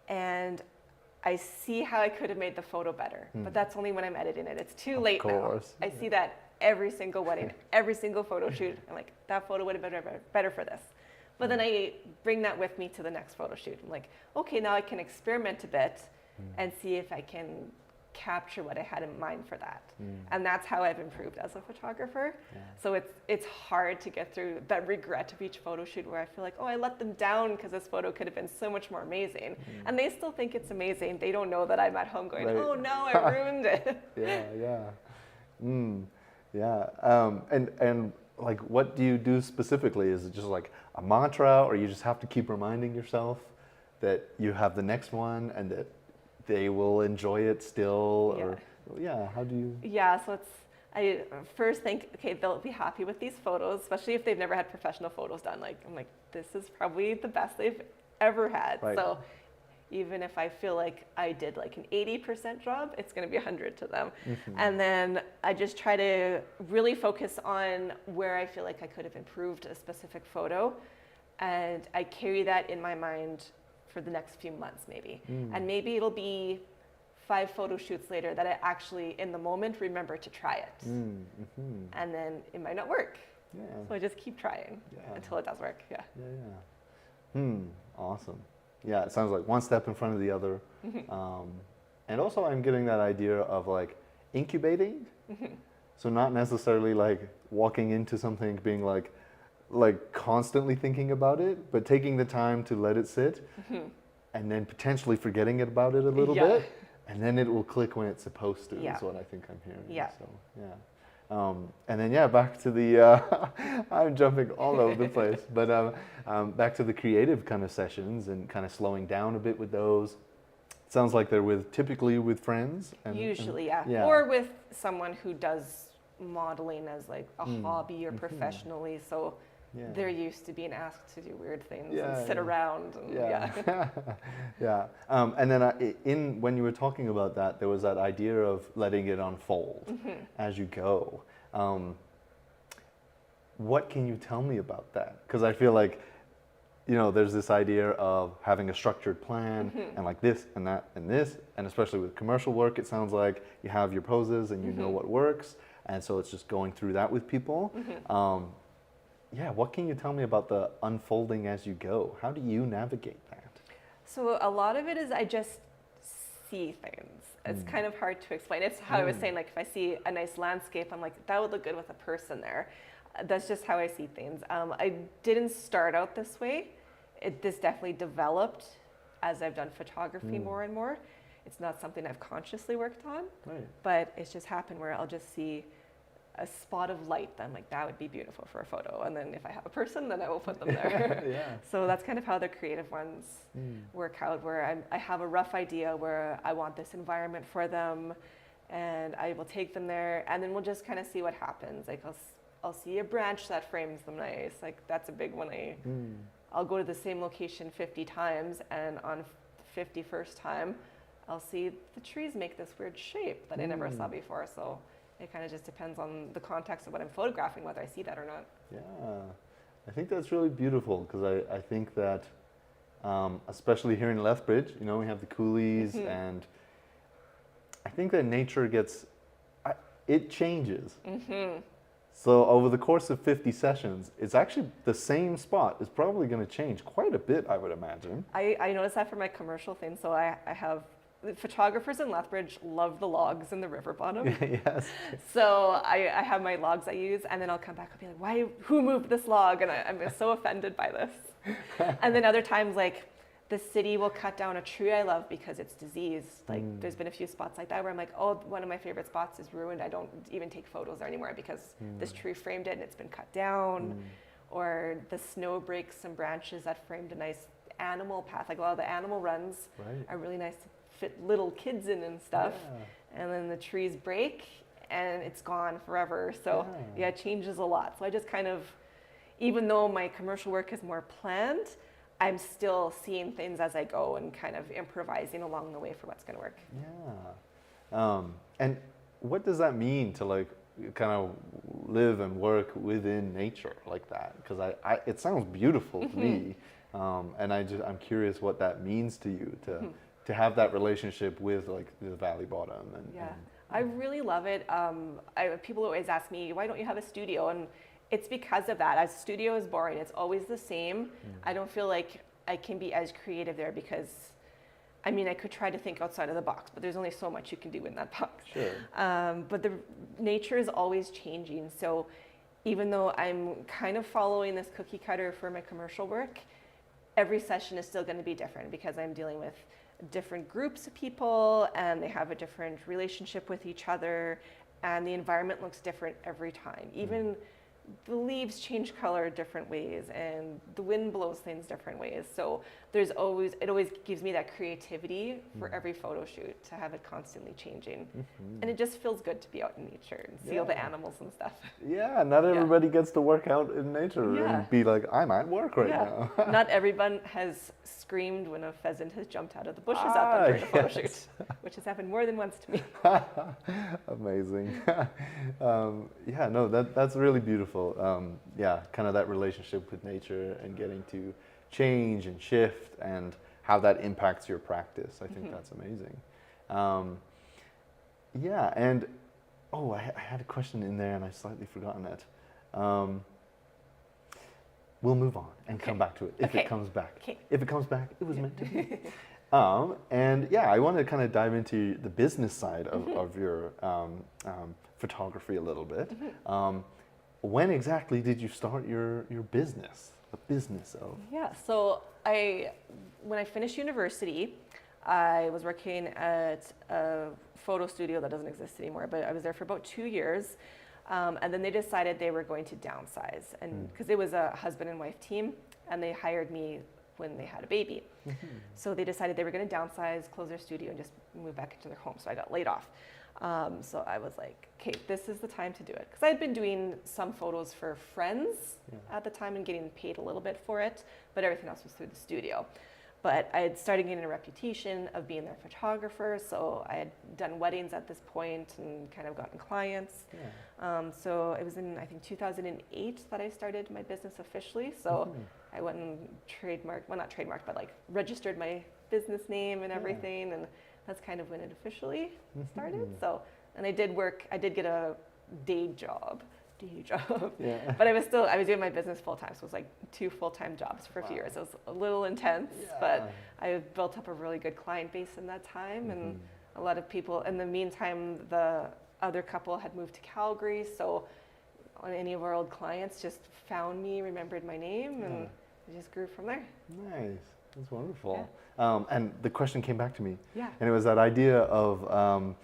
and I see how I could have made the photo better, but that's only when I'm editing it. It's too late now. I see that every single wedding, every single photo shoot. I'm like, that photo would have been better for this. But then I bring that with me to the next photo shoot. I'm like, okay, now I can experiment a bit and see if I can capture what I had in mind for that. And that's how I've improved as a photographer. So it's hard to get through that regret of each photo shoot where I feel like, oh, I let them down because this photo could have been so much more amazing. And they still think it's amazing. They don't know that I'm at home going, oh no, I ruined it. And like, what do you do specifically? Is it just like a mantra, or you just have to keep reminding yourself that you have the next one and that they will enjoy it still? Or how do you? So I first think, okay, they'll be happy with these photos, especially if they've never had professional photos done. Like I'm like, this is probably the best they've ever had. So Even if I feel like I did like an 80% job, it's going to be 100 to them. And then I just try to really focus on where I feel like I could have improved a specific photo. And I carry that in my mind for the next few months maybe. And maybe it'll be 5 photo shoots later that I actually, in the moment, remember to try it. And then it might not work. Yeah. So I just keep trying until it does work. Yeah. Awesome. Yeah, it sounds like one step in front of the other. And also I'm getting that idea of like incubating. So not necessarily like walking into something being like constantly thinking about it, but taking the time to let it sit and then potentially forgetting about it a little bit. And then it will click when it's supposed to, is what I think I'm hearing. Yeah. So, and then, back to the, I'm jumping all over the place, but back to the creative kind of sessions and kind of slowing down a bit with those. It sounds like they're typically with friends. Usually, yeah. Or with someone who does modeling as like a hobby or professionally. So they're used to being asked to do weird things and sit around. And, and then when you were talking about that, there was that idea of letting it unfold as you go. What can you tell me about that? Because I feel like, there's this idea of having a structured plan and like this and that and this, and especially with commercial work, it sounds like you have your poses and you know what works, and so it's just going through that with people. What can you tell me about the unfolding as you go? How do you navigate that? So a lot of it is I just see things. It's kind of hard to explain. It's how I was saying, like if I see a nice landscape, I'm like, that would look good with a person there. That's just how I see things. I didn't start out this way. This definitely developed as I've done photography more and more. It's not something I've consciously worked on, but it's just happened where I'll just see a spot of light, then like that would be beautiful for a photo, and then if I have a person, then I will put them there. So that's kind of how the creative ones work out, where I have a rough idea where I want this environment for them, and I will take them there, and then we'll just kind of see what happens. Like I'll see a branch that frames them nice, like that's a big one. I'll go to the same location 50 times, and on the 51st time I'll see the trees make this weird shape that I never saw before. So it kind of just depends on the context of what I'm photographing, whether I see that or not. Yeah, I think that's really beautiful, because I think that, especially here in Lethbridge, we have the coulees, and I think that nature it changes. So over the course of 50 sessions, it's actually the same spot is probably going to change quite a bit, I would imagine. I noticed that for my commercial thing. So I have photographers in Lethbridge love the logs in the river bottom. Yes. So I have my logs I use, and then I'll come back and be like, who moved this log? And I'm so offended by this. And then other times, like the city will cut down a tree I love because it's diseased. Like there's been a few spots like that where I'm like, oh, one of my favorite spots is ruined. I don't even take photos there anymore because this tree framed it and it's been cut down. Or the snow breaks some branches that framed a nice animal path. Like a lot of the animal runs are really nice to fit little kids in and stuff. And then the trees break and it's gone forever. So it changes a lot. So I just kind of, even though my commercial work is more planned, I'm still seeing things as I go and kind of improvising along the way for what's going to work. And what does that mean to like kind of live and work within nature like that? Because it sounds beautiful to me, and I'm curious what that means to you to have that relationship with like the valley bottom. I really love it. People always ask me, why don't you have a studio? And it's because of that. A studio is boring. It's always the same. I don't feel like I can be as creative there because, I mean, I could try to think outside of the box, but there's only so much you can do in that box. But the nature is always changing. So even though I'm kind of following this cookie cutter for my commercial work, every session is still going to be different because I'm dealing with different groups of people and they have a different relationship with each other, and the environment looks different every time. Even the leaves change color different ways and the wind blows things different ways. So it always gives me that creativity for every photo shoot to have it constantly changing. And it just feels good to be out in nature and see all the animals and stuff. Yeah, not everybody gets to work out in nature Yeah. and be like, I'm at work right now. Not everyone has screamed when a pheasant has jumped out of the bushes at them during a photo shoot, which has happened more than once to me. Amazing. Yeah, no, that's really beautiful. Yeah, kind of that relationship with nature and getting to change and shift and how that impacts your practice. I think that's amazing. Yeah, and I had a question in there and I've slightly forgotten it. We'll move on and come back to it if it comes back. Okay. If it comes back, it was meant to be. And yeah, I want to kind of dive into the business side of your photography a little bit. When exactly did you start your business? The business of? Yeah, so when I finished university, I was working at a photo studio that doesn't exist anymore, but I was there for about 2 years. And then they decided they were going to downsize, and because it was a husband and wife team, and they hired me when they had a baby. So they decided they were going to downsize, close their studio, and just move back into their home. So I got laid off. So I was like, okay, this is the time to do it. Because I had been doing some photos for friends at the time and getting paid a little bit for it, but everything else was through the studio. But I had started getting a reputation of being their photographer, so I had done weddings at this point and kind of gotten clients. So it was in, I think, 2008 that I started my business officially. So I went and but like registered my business name and everything, and that's kind of when it officially started. So, and I did get a day job. But I was doing my business full time, so it was like 2 full-time jobs for a few years. It was a little intense, but I built up a really good client base in that time, and a lot of people. In the meantime, the other couple had moved to Calgary, so any of our old clients just found me, remembered my name, and it just grew from there. Nice, that's wonderful. And the question came back to me, and it was that idea of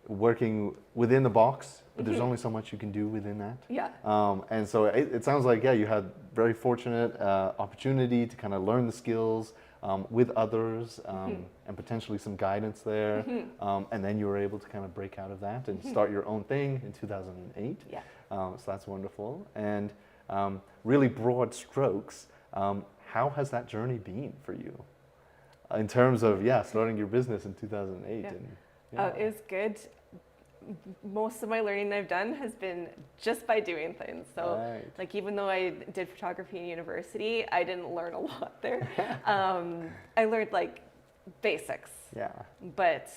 working within the box, but there's only so much you can do within that. And so it sounds like, you had very fortunate opportunity to kind of learn the skills with others and potentially some guidance there. And then you were able to kind of break out of that and start your own thing in 2008. So that's wonderful. And really broad strokes, how has that journey been for you? In terms of, starting your business in 2008. It was good. Most of my learning I've done has been just by doing things. So like, even though I did photography in university, I didn't learn a lot there. I learned like basics. But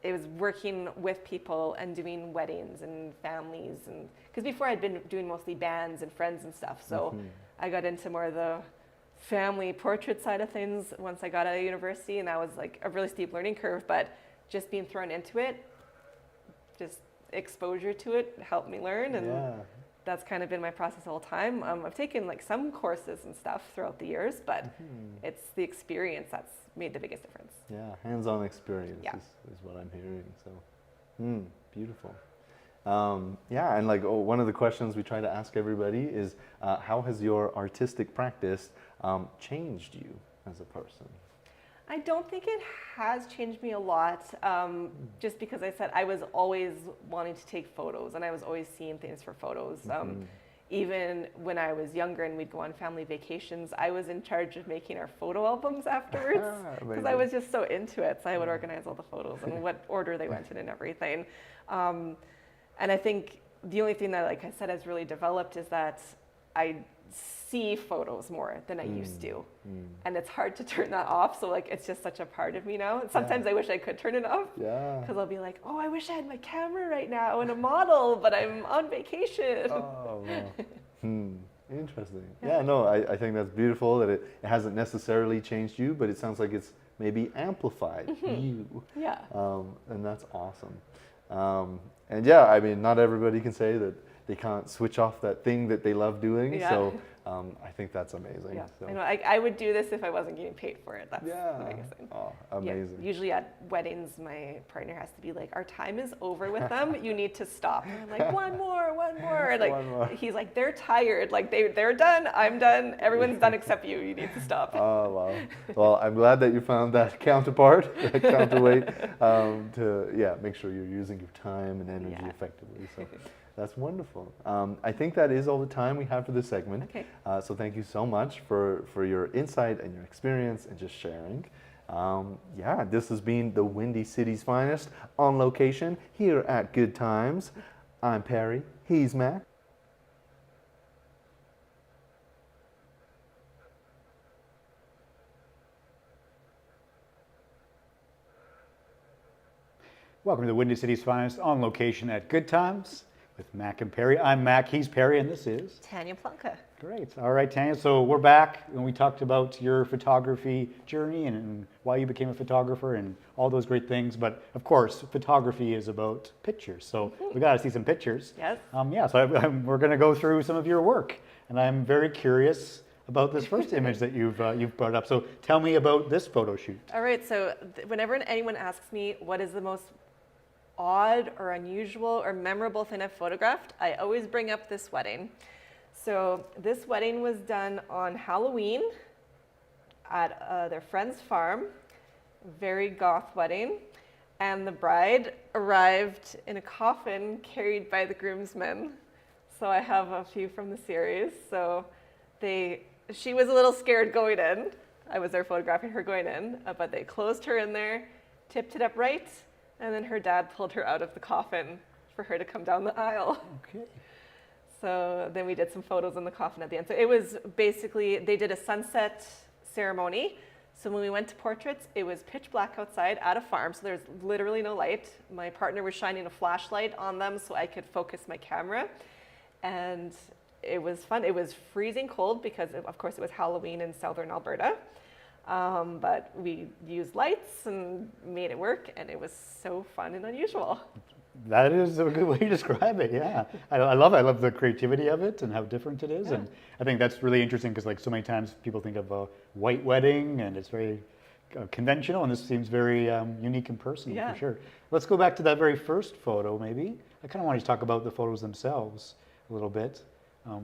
it was working with people and doing weddings and families, and because before I'd been doing mostly bands and friends and stuff. So I got into more of the family portrait side of things once I got out of university, and that was like a really steep learning curve, but just being thrown into it, just exposure to it helped me learn, and that's kind of been my process the whole time. I've taken like some courses and stuff throughout the years, but it's the experience that's made the biggest difference. Hands-on experience is what I'm hearing. So, beautiful. And like one of the questions we try to ask everybody is, how has your artistic practice changed you as a person? I don't think it has changed me a lot, just because I said I was always wanting to take photos, and I was always seeing things for photos. Even when I was younger and we'd go on family vacations, I was in charge of making our photo albums afterwards, because I was just so into it. So I would organize all the photos and what order they went in and everything. And I think the only thing that, like I said, has really developed is that I see photos more than I used to, and it's hard to turn that off. So like, it's just such a part of me now. And sometimes I wish I could turn it off, because I'll be like, oh, I wish I had my camera right now and a model, but I'm on vacation. Oh, wow. Interesting. I think that's beautiful that it hasn't necessarily changed you, but it sounds like it's maybe amplified you. And that's awesome. And I mean, not everybody can say that they can't switch off that thing that they love doing. So I think that's amazing. So. I know. I would do this if I wasn't getting paid for it. That's the biggest thing. Oh, amazing. Usually at weddings, my partner has to be like, our time is over with them. You need to stop. And I'm like, one more. more. Like, One more. he's like, they're tired. Like, they're done. I'm done. Everyone's done except you. You need to stop. Oh, wow. Well, I'm glad that you found that counterpart, that counterweight, to, yeah, make sure you're using your time and energy Yeah. effectively. So that's wonderful. I think that is all the time we have for this segment. Okay. So thank you so much for your insight and your experience and just sharing. Yeah, this has been the Windy City's Finest on location here at Good Times. I'm Perry. He's Mac. Welcome to the Windy City's Finest on location at Good Times with Mac and Perry. I'm Mac, he's Perry, and this is Tanya Plonka. great. All right, Tanya. So we're back, and we talked about your photography journey and why you became a photographer and all those great things. But of course, photography is about pictures. So we got to see some pictures. Yes. Yeah. So we're going to go through some of your work, and I'm very curious about this first image that you've brought up. So tell me about this photo shoot. All right. So whenever anyone asks me what is the most odd or unusual or memorable thing I've photographed, I always bring up this wedding. So this wedding was done on Halloween at their friend's farm, very goth wedding, and the bride arrived in a coffin carried by the groomsmen. So I have a few from the series. So she was a little scared going in. I was there photographing her going in, but they closed her in there, tipped it up right, and then her dad pulled her out of the coffin for her to come down the aisle. Okay. So then we did some photos in the coffin at the end. So it was basically, they did a sunset ceremony. So when we went to portraits, it was pitch black outside at a farm. So there's literally no light. My partner was shining a flashlight on them so I could focus my camera. And it was fun. It was freezing cold because of course it was Halloween in southern Alberta. But we used lights and made it work, and it was so fun and unusual. That is a good way to describe it. Yeah, I love it. I love the creativity of it and how different it is, Yeah. and I think that's really interesting because like so many times people think of a white wedding and it's very conventional, and this seems very unique and personal Yeah. for sure. Let's go back to that very first photo, maybe. I kind of want to talk about the photos themselves a little bit.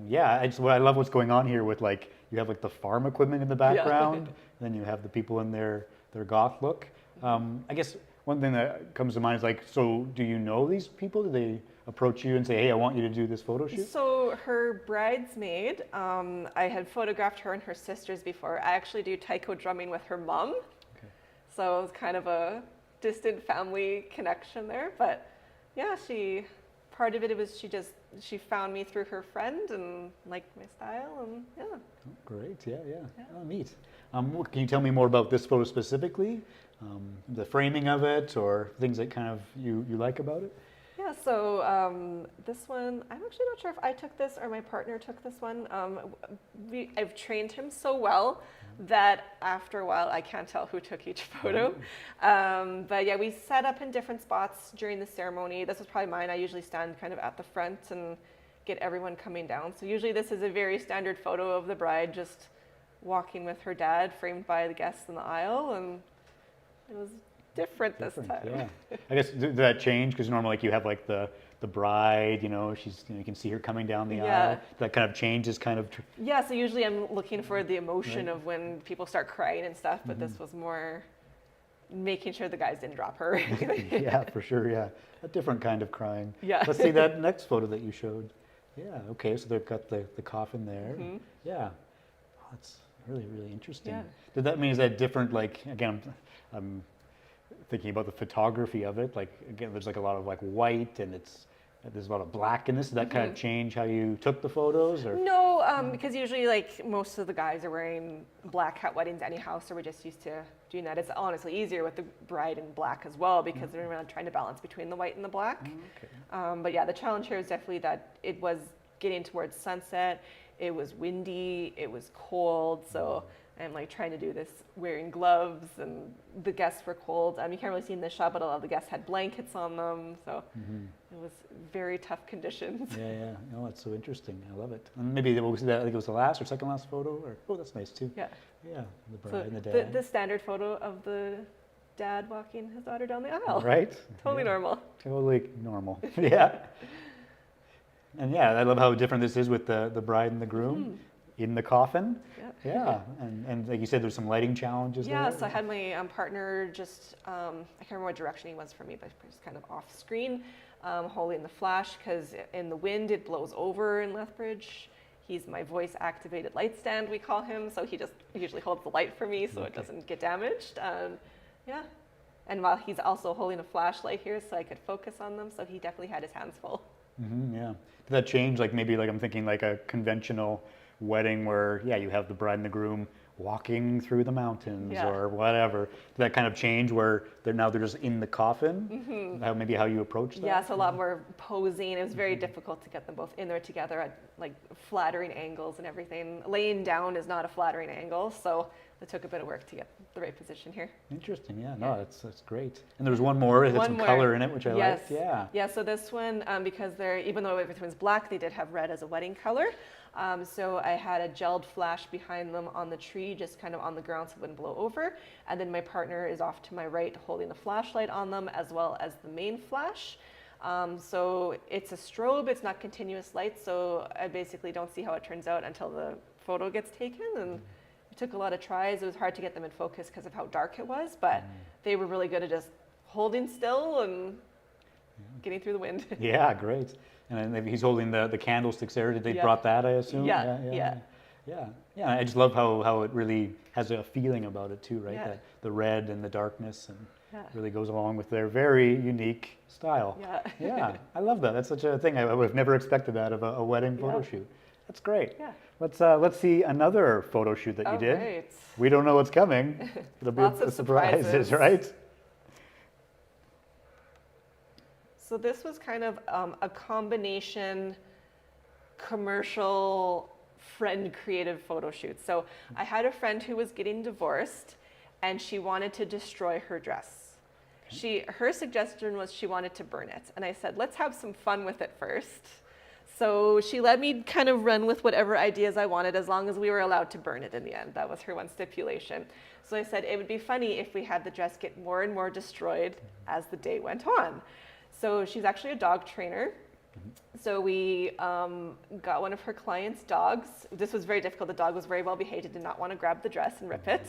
Yeah, I love what's going on here with like you have like the farm equipment in the background, and then you have the people in their goth look. I guess one thing that comes to mind is like, so do you know these people? Do they approach you and say, hey, I want you to do this photo shoot? So her bridesmaid, I had photographed her and her sisters before. I actually do taiko drumming with her mom. Okay. So it was kind of a distant family connection there. But yeah, part of it was she found me through her friend and liked my style, and yeah. Oh, great, yeah. Oh, neat. Can you tell me more about this photo specifically? The framing of it or things that kind of you like about it? Yeah, so this one, I'm actually not sure if I took this or my partner took this one. I've trained him so well that after a while I can't tell who took each photo. But yeah, we set up in different spots during the ceremony. This was probably mine. I usually stand kind of at the front and get everyone coming down. So usually this is a very standard photo of the bride just walking with her dad, framed by the guests in the aisle, and it was different this time. Yeah. I guess did that change because normally like you have like the bride, you can see her coming down the aisle. That kind of changes kind of. Yeah, so usually I'm looking for the emotion of when people start crying and stuff, but this was more making sure the guys didn't drop her. Yeah, for sure. Yeah, a different kind of crying. Yeah. Let's see that next photo that you showed. Yeah. Okay. So they've got the coffin there. Yeah. Oh, that's really interesting. Yeah. Did that mean is that different? Like again, I'm thinking about the photography of it. Like again, there's like a lot of like white and there's a lot of black in this. Did that kind of change how you took the photos? Or No, because usually like most of the guys are wearing black hat weddings anyhow, so we're just used to doing that. It's honestly easier with the bride in black as well because they're really trying to balance between the white and the black. Okay. But yeah, the challenge here is definitely that it was getting towards sunset. It was windy, it was cold, so I'm like trying to do this wearing gloves, and the guests were cold. You can't really see in this shot, but a lot of the guests had blankets on them, so it was very tough conditions. Yeah. No, that's so interesting. I love it. And maybe we'll see that. I think it was the last or second last photo. Or oh, that's nice too. Yeah. Yeah, the bride So and the dad. the standard photo of the dad walking his daughter down the aisle. Right. Totally Yeah. normal. Totally normal. Yeah. And yeah, I love how different this is with the bride and the groom in the coffin. Yeah. Yeah, and like you said, there's some lighting challenges Yeah, there. so I had my partner just, I can't remember what direction he was for me, but just kind of off screen, holding the flash, because in the wind it blows over in Lethbridge. He's my voice activated light stand, we call him, so he just usually holds the light for me so it doesn't get damaged. Yeah, and while he's also holding a flashlight here so I could focus on them, so he definitely had his hands full. Yeah. Did that change, like maybe like I'm thinking like a conventional wedding where, yeah, you have the bride and the groom walking through the mountains or whatever. Did that kind of change where they're just in the coffin? Maybe how you approach that? Yeah, it's a lot more posing. It was very difficult to get them both in there together at like flattering angles and everything. Laying down is not a flattering angle, so it took a bit of work to get the right position here. Interesting, yeah. No, that's great. And there was one more. It had some color in it, which I liked. Yeah. Yeah, so this one, because even though everything's black, they did have red as a wedding color. So I had a gelled flash behind them on the tree, just kind of on the ground so it wouldn't blow over. And then my partner is off to my right holding the flashlight on them as well as the main flash. So it's a strobe, it's not continuous light, so I basically don't see how it turns out until the photo gets taken. And it took a lot of tries. It was hard to get them in focus because of how dark it was, but they were really good at just holding still and getting through the wind. Yeah, great. And then he's holding the candlesticks there. Did they brought that, I assume? Yeah. I just love how it really has a feeling about it too, right? Yeah. The red and the darkness and really goes along with their very unique style. Yeah. I love that. That's such a thing. I would have never expected that of a wedding photo shoot. That's great. Yeah. Let's see another photo shoot that you did. Right. We don't know what's coming. It'll be Lots a of surprises, surprises. right? So this was kind of a combination commercial friend creative photo shoot. So I had a friend who was getting divorced and she wanted to destroy her dress. Her suggestion was she wanted to burn it. And I said, let's have some fun with it first. So she let me kind of run with whatever ideas I wanted as long as we were allowed to burn it in the end. That was her one stipulation. So I said it would be funny if we had the dress get more and more destroyed as the day went on. So she's actually a dog trainer. So we got one of her clients' dogs. This was very difficult. The dog was very well behaved, did not want to grab the dress and rip it.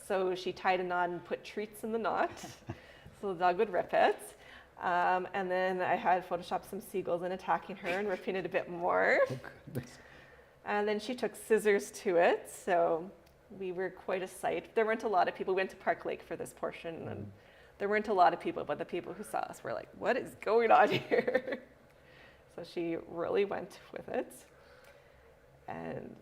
So she tied a knot and put treats in the knot. So the dog would rip it. And then I had photoshopped some seagulls in attacking her and ripping it a bit more. And then she took scissors to it. So we were quite a sight. There weren't a lot of people. We went to Park Lake for this portion. And there weren't a lot of people, but the people who saw us were like, what is going on here? So she really went with it. And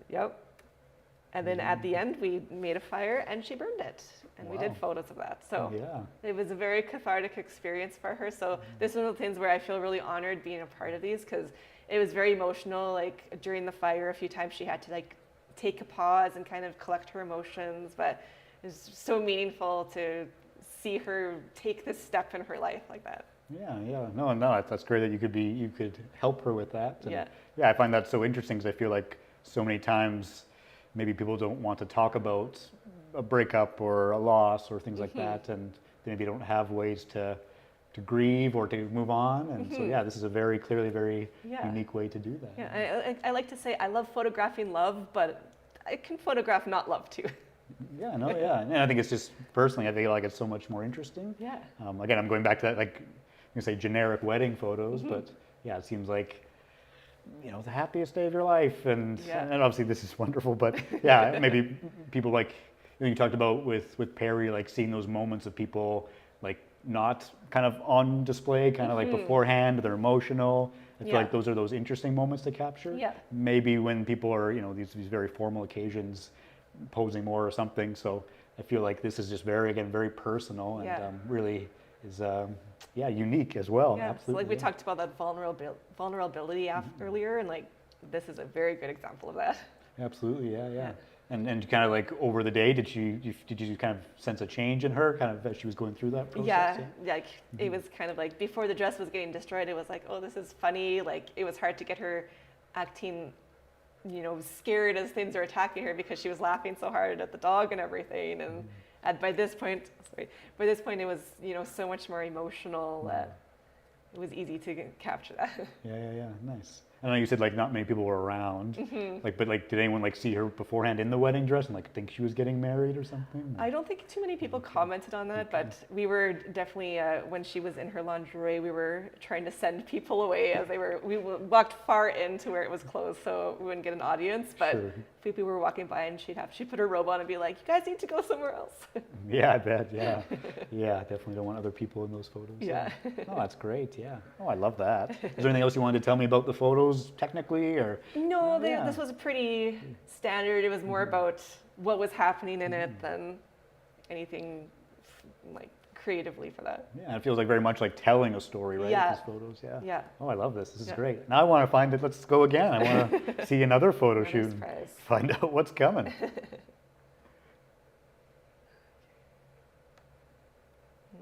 And then at the end, we made a fire and she burned it. And we did photos of that. So it was a very cathartic experience for her. So this is one of the things where I feel really honored being a part of these because it was very emotional. Like during the fire, a few times she had to like take a pause and kind of collect her emotions. But it was so meaningful to see her take this step in her life like that. No, that's great that you could help her with that. And I find that so interesting because I feel like so many times maybe people don't want to talk about a breakup or a loss or things like that, and they maybe don't have ways to grieve or to move on. And so this is a very clearly very unique way to do that. I like to say I love photographing love, but I can photograph not love too. And I think it's just personally I feel like it's so much more interesting. Again, I'm going back to that, like you say generic wedding photos, but it seems like the happiest day of your life, and obviously this is wonderful, but maybe people like you talked about with Perry, like seeing those moments of people like not kind of on display, kind of like beforehand, they're emotional. I feel like those are those interesting moments to capture. Maybe when people are these very formal occasions, posing more or something. So I feel like this is just very personal and really is unique as well. Absolutely. So like we talked about that vulnerability earlier, and like this is a very good example of that. Absolutely, And kind of like over the day, did you kind of sense a change in her, kind of as she was going through that process? Like it was kind of like before the dress was getting destroyed, it was like, oh, this is funny. Like it was hard to get her acting scared as things are attacking her because she was laughing so hard at the dog and everything. And by this point it was, so much more emotional that it was easy to capture that. Nice. I know you said like not many people were around, like, but like, did anyone like see her beforehand in the wedding dress and like think she was getting married or something? I don't think too many people commented on that, but we were definitely, when she was in her lingerie, we were trying to send people away as we walked far into where it was closed so we wouldn't get an audience, but Sure. people were walking by and she'd put her robe on and be like, you guys need to go somewhere else. Yeah, I bet. Yeah, yeah. Definitely don't want other people in those photos. Yeah. Oh, that's great. Yeah. Oh, I love that. Is there anything else you wanted to tell me about the photos, technically, or? No, Yeah. this was pretty standard. It was more about what was happening in it than anything like creatively for that. Yeah, it feels like very much like telling a story, right? Yeah. These photos. Yeah. Yeah. Oh, I love this. This is Yeah. great. Now I want to find it. Let's go again. I want to see another photo Another shoot. And surprise. find out what's coming.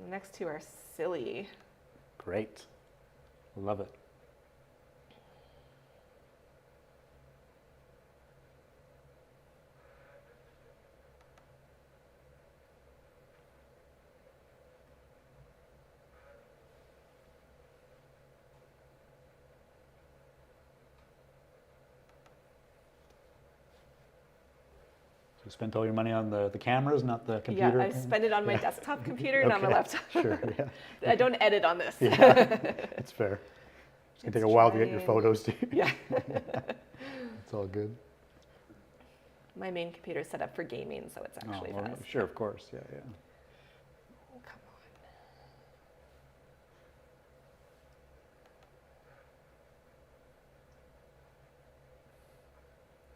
The next two are silly. Great. Love it. You spent all your money on the cameras, not the computer? Yeah, I spend it on my desktop computer, not my Okay. laptop. Sure, yeah. I don't edit on this. Yeah, that's fair. It's going to take a while to get your trying. photos too. Yeah. It's all good. My main computer is set up for gaming, so it's actually well, fast. sure, of course. Yeah, yeah. Oh, come on.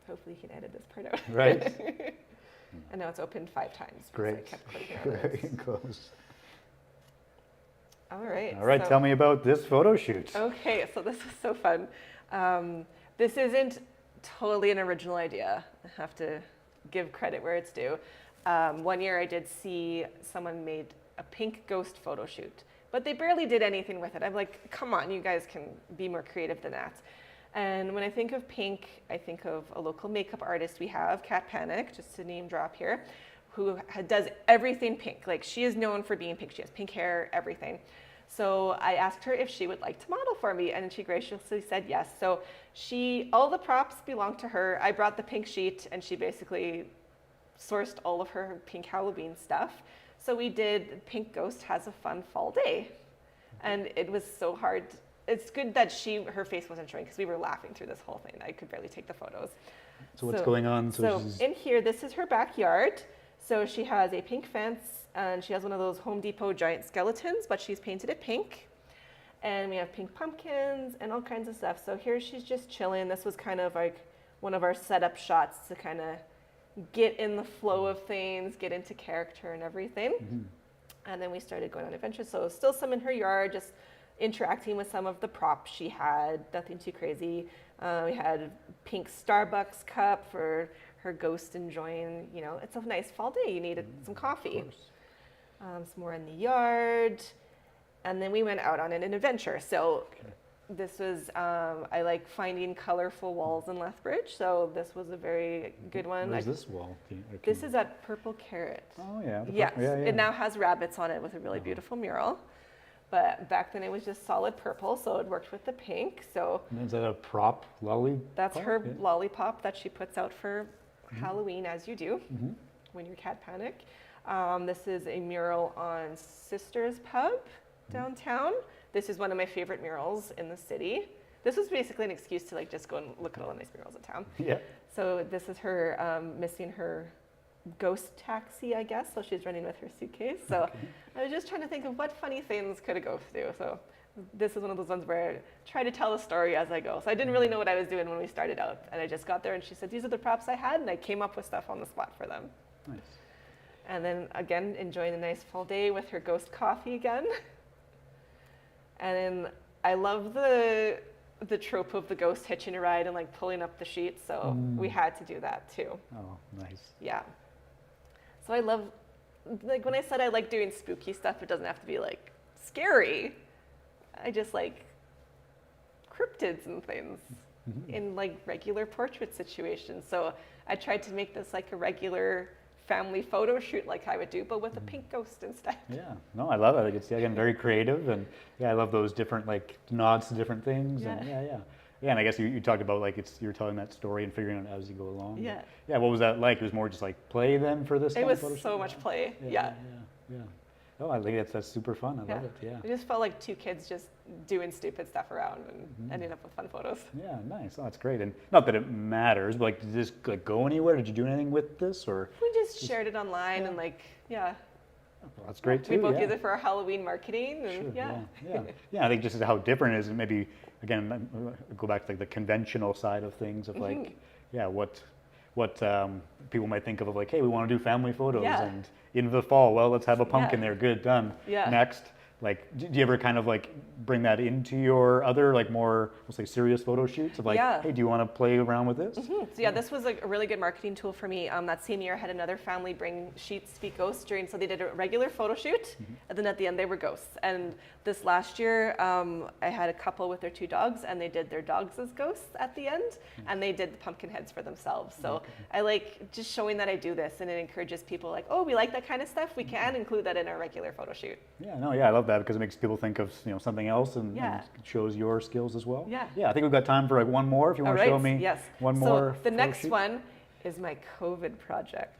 Hopefully you can edit this part out. Right. And now it's opened 5 times. because I Great. kept clicking on Very it. close. All right. All right, so- tell me about this photo shoot. Okay, so this is so fun. This isn't totally an original idea. I have to give credit where it's due. One year I did see someone made a pink ghost photo shoot, but they barely did anything with it. I'm like, come on, you guys can be more creative than that. And when I think of pink, I think of a local makeup artist we have, Cat Panic, just to name drop here, who does everything pink. Like, she is known for being pink. She has pink hair, everything. So I asked her if she would like to model for me, and she graciously said yes. So all the props belong to her. I brought the pink sheet, and she basically sourced all of her pink Halloween stuff. So we did Pink Ghost Has a Fun Fall Day. And it was so hard. It's good that her face wasn't showing, because we were laughing through this whole thing. I could barely take the photos. So what's going on? So she's- in here, this is her backyard. So she has a pink fence, and she has one of those Home Depot giant skeletons, but she's painted it pink. And we have pink pumpkins and all kinds of stuff. So here she's just chilling. This was kind of like one of our setup shots to kind of get in the flow of things, get into character and everything. And then we started going on adventures. So still some in her yard, just interacting with some of the props she had, nothing too crazy. We had a pink Starbucks cup for her ghost enjoying, it's a nice fall day. You needed some coffee. Some more in the yard. And then we went out on an adventure. So this was, I like finding colorful walls in Lethbridge. So this was a very good one. Where's this wall? This is at Purple Carrot. Oh, yeah. Yes, Yeah, yeah. it now has rabbits on it with a really beautiful mural. But back then it was just solid purple, so it worked with the pink. So And is that a prop lolly? that's her Yeah. lollipop that she puts out for Halloween, as you do when you're Cat Panic. This is a mural on Sisters Pub downtown. This is one of my favorite murals in the city. This was basically an excuse to just go and look at all the nice murals in town. Yeah. So this is her missing her ghost taxi, I guess. So she's running with her suitcase. So I was just trying to think of what funny things could a ghost do. So this is one of those ones where I try to tell the story as I go. So I didn't really know what I was doing when we started out. And I just got there and she said, these are the props I had. And I came up with stuff on the spot for them. Nice. And then again, enjoying a nice fall day with her ghost coffee again. And then I love the trope of the ghost hitching a ride and pulling up the sheets. So we had to do that too. Oh, nice. Yeah. So I love, when I said I like doing spooky stuff, it doesn't have to be scary. I just like cryptids and things in regular portrait situations. So I tried to make this a regular family photo shoot like I would do, but with a pink ghost instead. Yeah. No, I love it. It's again very creative, and yeah, I love those different nods to different things. And Yeah. yeah. Yeah, and I guess you talked about like you're telling that story and figuring it out as you go along. Yeah. Yeah, what was that like? It was more just like play then for this It kind was of photo so shoot? much play. Yeah, Yeah. yeah. Oh, I think that's super fun. I love it. Yeah. It just felt like two kids just doing stupid stuff around and ending up with fun photos. Yeah, nice. Oh, that's great. And not that it matters, but like, did this like go anywhere? Did you do anything with this, or? We just shared it online and like, yeah. Well, that's great too. We both yeah. use it for our Halloween marketing and Sure, yeah. Yeah. I think just how different it is, and maybe again go back to like the conventional side of things of like, yeah, what people might think of like, hey, we want to do family photos Yeah. and in the fall, well, let's have a pumpkin there, good, done. Yeah. Next, like, do you ever kind of like bring that into your other like more, we'll say, serious photo shoots of like, Yeah. hey, do you want to play around with this? So yeah, this was like a really good marketing tool for me. That same year, I had another family bring sheets to be ghosts during, so they did a regular photo shoot, and then at the end they were ghosts. And this last year, I had a couple with their two dogs, and they did their dogs as ghosts at the end, and they did the pumpkin heads for themselves. So I like just showing that I do this, and it encourages people like, oh, we like that kind of stuff. We can include that in our regular photo shoot. Yeah, no, yeah, I love that because it makes people think of something else and Yeah. shows your skills as well. Yeah. Yeah, I think we've got time for like one more. If you want All to right, show me yes. one so more. the photo next shoot. one is my COVID project.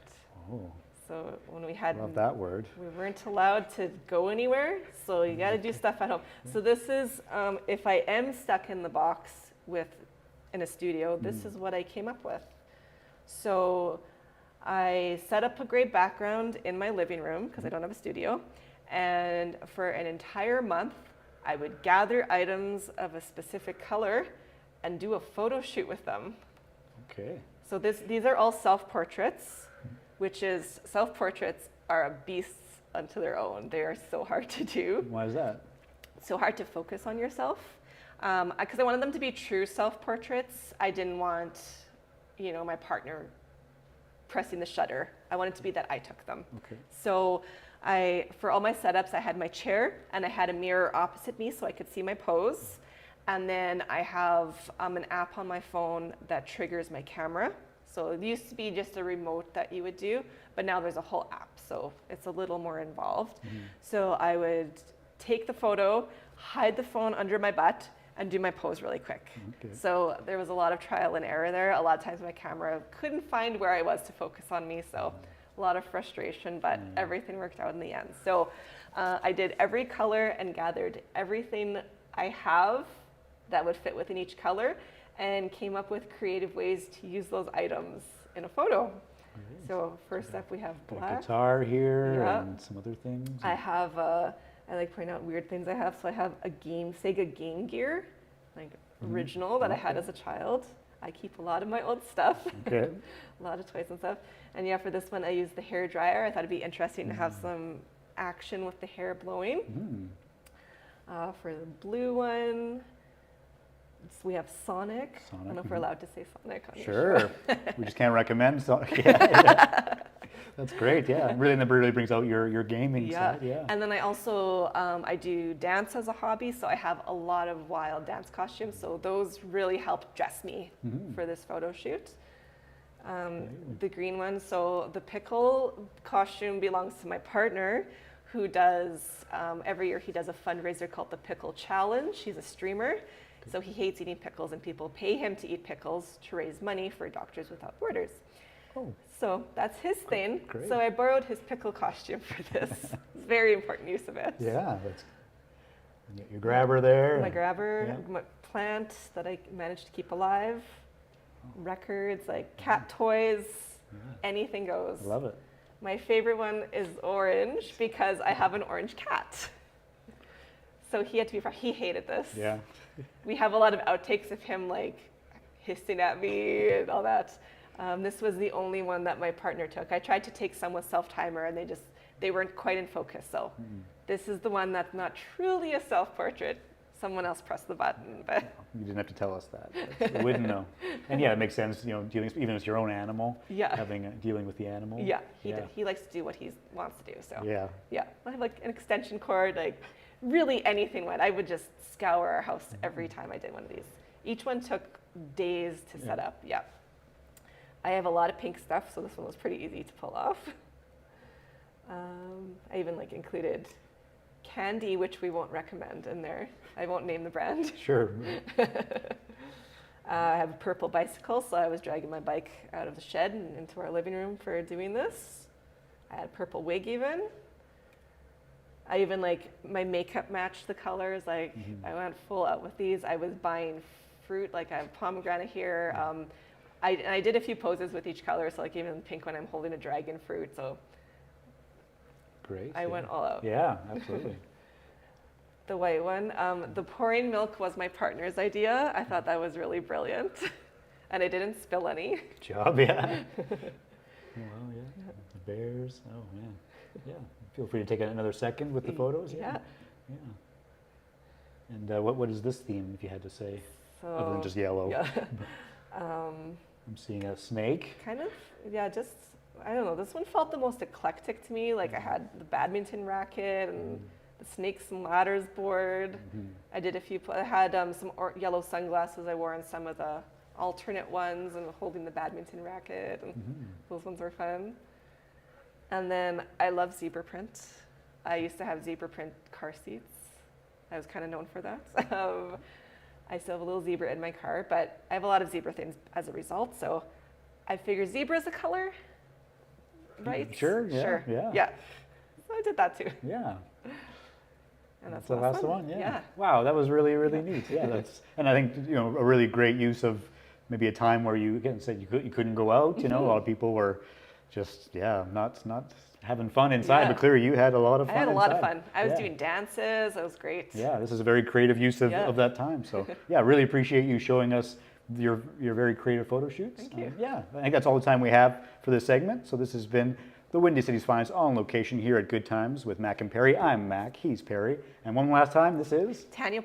Oh, So when we had love that word. we weren't allowed to go anywhere, so you got to do stuff at home. So this is if I am stuck in the box in a studio, this is what I came up with. So I set up a gray background in my living room because I don't have a studio, and for an entire month, I would gather items of a specific color and do a photo shoot with them. Okay. So these are all self-portraits, which is self-portraits are a beast unto their own. They are so hard to do, Why is that? so hard to focus on yourself. Because I wanted them to be true self-portraits. I didn't want, my partner pressing the shutter. I wanted to be that I took them. Okay. So for all my setups, I had my chair and I had a mirror opposite me so I could see my pose. And then I have an app on my phone that triggers my camera. So it used to be just a remote that you would do, but now there's a whole app, so it's a little more involved. So I would take the photo, hide the phone under my butt, and do my pose really quick. Okay. So there was a lot of trial and error there. A lot of times my camera couldn't find where I was to focus on me, so a lot of frustration, but everything worked out in the end. So I did every color and gathered everything I have that would fit within each color and came up with creative ways to use those items in a photo. So first up we have Got a black. guitar here Yeah. and some other things. I have, I like pointing out weird things I have. So I have a Sega Game Gear, like original that I had as a child. I keep a lot of my old stuff. Okay. A lot of toys and stuff. And yeah, for this one I used the hair dryer. I thought it'd be interesting to have some action with the hair blowing. For the blue one, we have Sonic. I don't know if we're allowed to say Sonic on the show. Sure. We just can't recommend. So, yeah. That's great. Yeah. That really brings out your gaming side. Yeah. And then I also, I do dance as a hobby, so I have a lot of wild dance costumes. So those really help dress me for this photo shoot. The green one, so the pickle costume belongs to my partner, who does, every year he does a fundraiser called the Pickle Challenge. He's a streamer. So he hates eating pickles, and people pay him to eat pickles to raise money for Doctors Without Borders. Oh. So that's his thing. Great. So I borrowed his pickle costume for this. It's very important use of it. Yeah. That's your grabber there. My grabber, Yeah. my plant that I managed to keep alive, records, like cat toys, anything goes. I love it. My favorite one is orange because I have an orange cat. So he had to be, he hated this. Yeah. We have a lot of outtakes of him like hissing at me and all that. This was the only one that my partner took. I tried to take some with self-timer and they weren't quite in focus. So this is the one that's not truly a self-portrait. Someone else pressed the button, but You didn't have to tell us that. We wouldn't know. And yeah, it makes sense, dealing even with your own animal, Yeah. dealing with the animal. yeah, he likes to do what he wants to do. So Yeah. yeah, I have like an extension cord, like really anything went. I would just scour our house every time I did one of these. Each one took days to set up. Yeah. I have a lot of pink stuff, so this one was pretty easy to pull off. I even like included candy, which we won't recommend in there. I won't name the brand. Sure. I have a purple bicycle, so I was dragging my bike out of the shed and into our living room for doing this. I had a purple wig even. I even like my makeup matched the colors. Like I went full out with these. I was buying fruit, like I have pomegranate here. I did a few poses with each color. So like even the pink one, I'm holding a dragon fruit. So Great. I went all out. Yeah, absolutely. The white one, the pouring milk was my partner's idea. I thought that was really brilliant. And I didn't spill any. Good job, yeah. Well, yeah. The bears. Oh, man. Yeah. Feel free to take another second with the photos. Yeah. Yeah. And what is this theme, if you had to say, So, other than just yellow? Yeah. I'm seeing a snake. Kind of, yeah, just, I don't know. This one felt the most eclectic to me. Like I had the badminton racket and the snakes and ladders board. I did a few, I had some yellow sunglasses I wore on some of the alternate ones and holding the badminton racket. And those ones were fun. And then I love zebra print. I used to have zebra print car seats. I was kind of known for that. I still have a little zebra in my car, but I have a lot of zebra things as a result. So I figure zebra is a color, right? Sure, yeah, yeah. Yeah. So I did that too. Yeah. And that's the the last one, yeah. Wow, that was really, really neat. Yeah, that's, and I think, a really great use of maybe a time where you, again, said you couldn't go out, a lot of people were just, not having fun inside, but clearly you had a lot of fun. I had a lot of inside. fun. I was doing dances. It was great. Yeah, this is a very creative use of that time. So yeah, really appreciate you showing us your very creative photo shoots. Thank you. Yeah, I think that's all the time we have for this segment. So this has been the Windy City's Finest on location here at Good Times with Mac and Perry. I'm Mac, he's Perry. And one last time, this is Tanya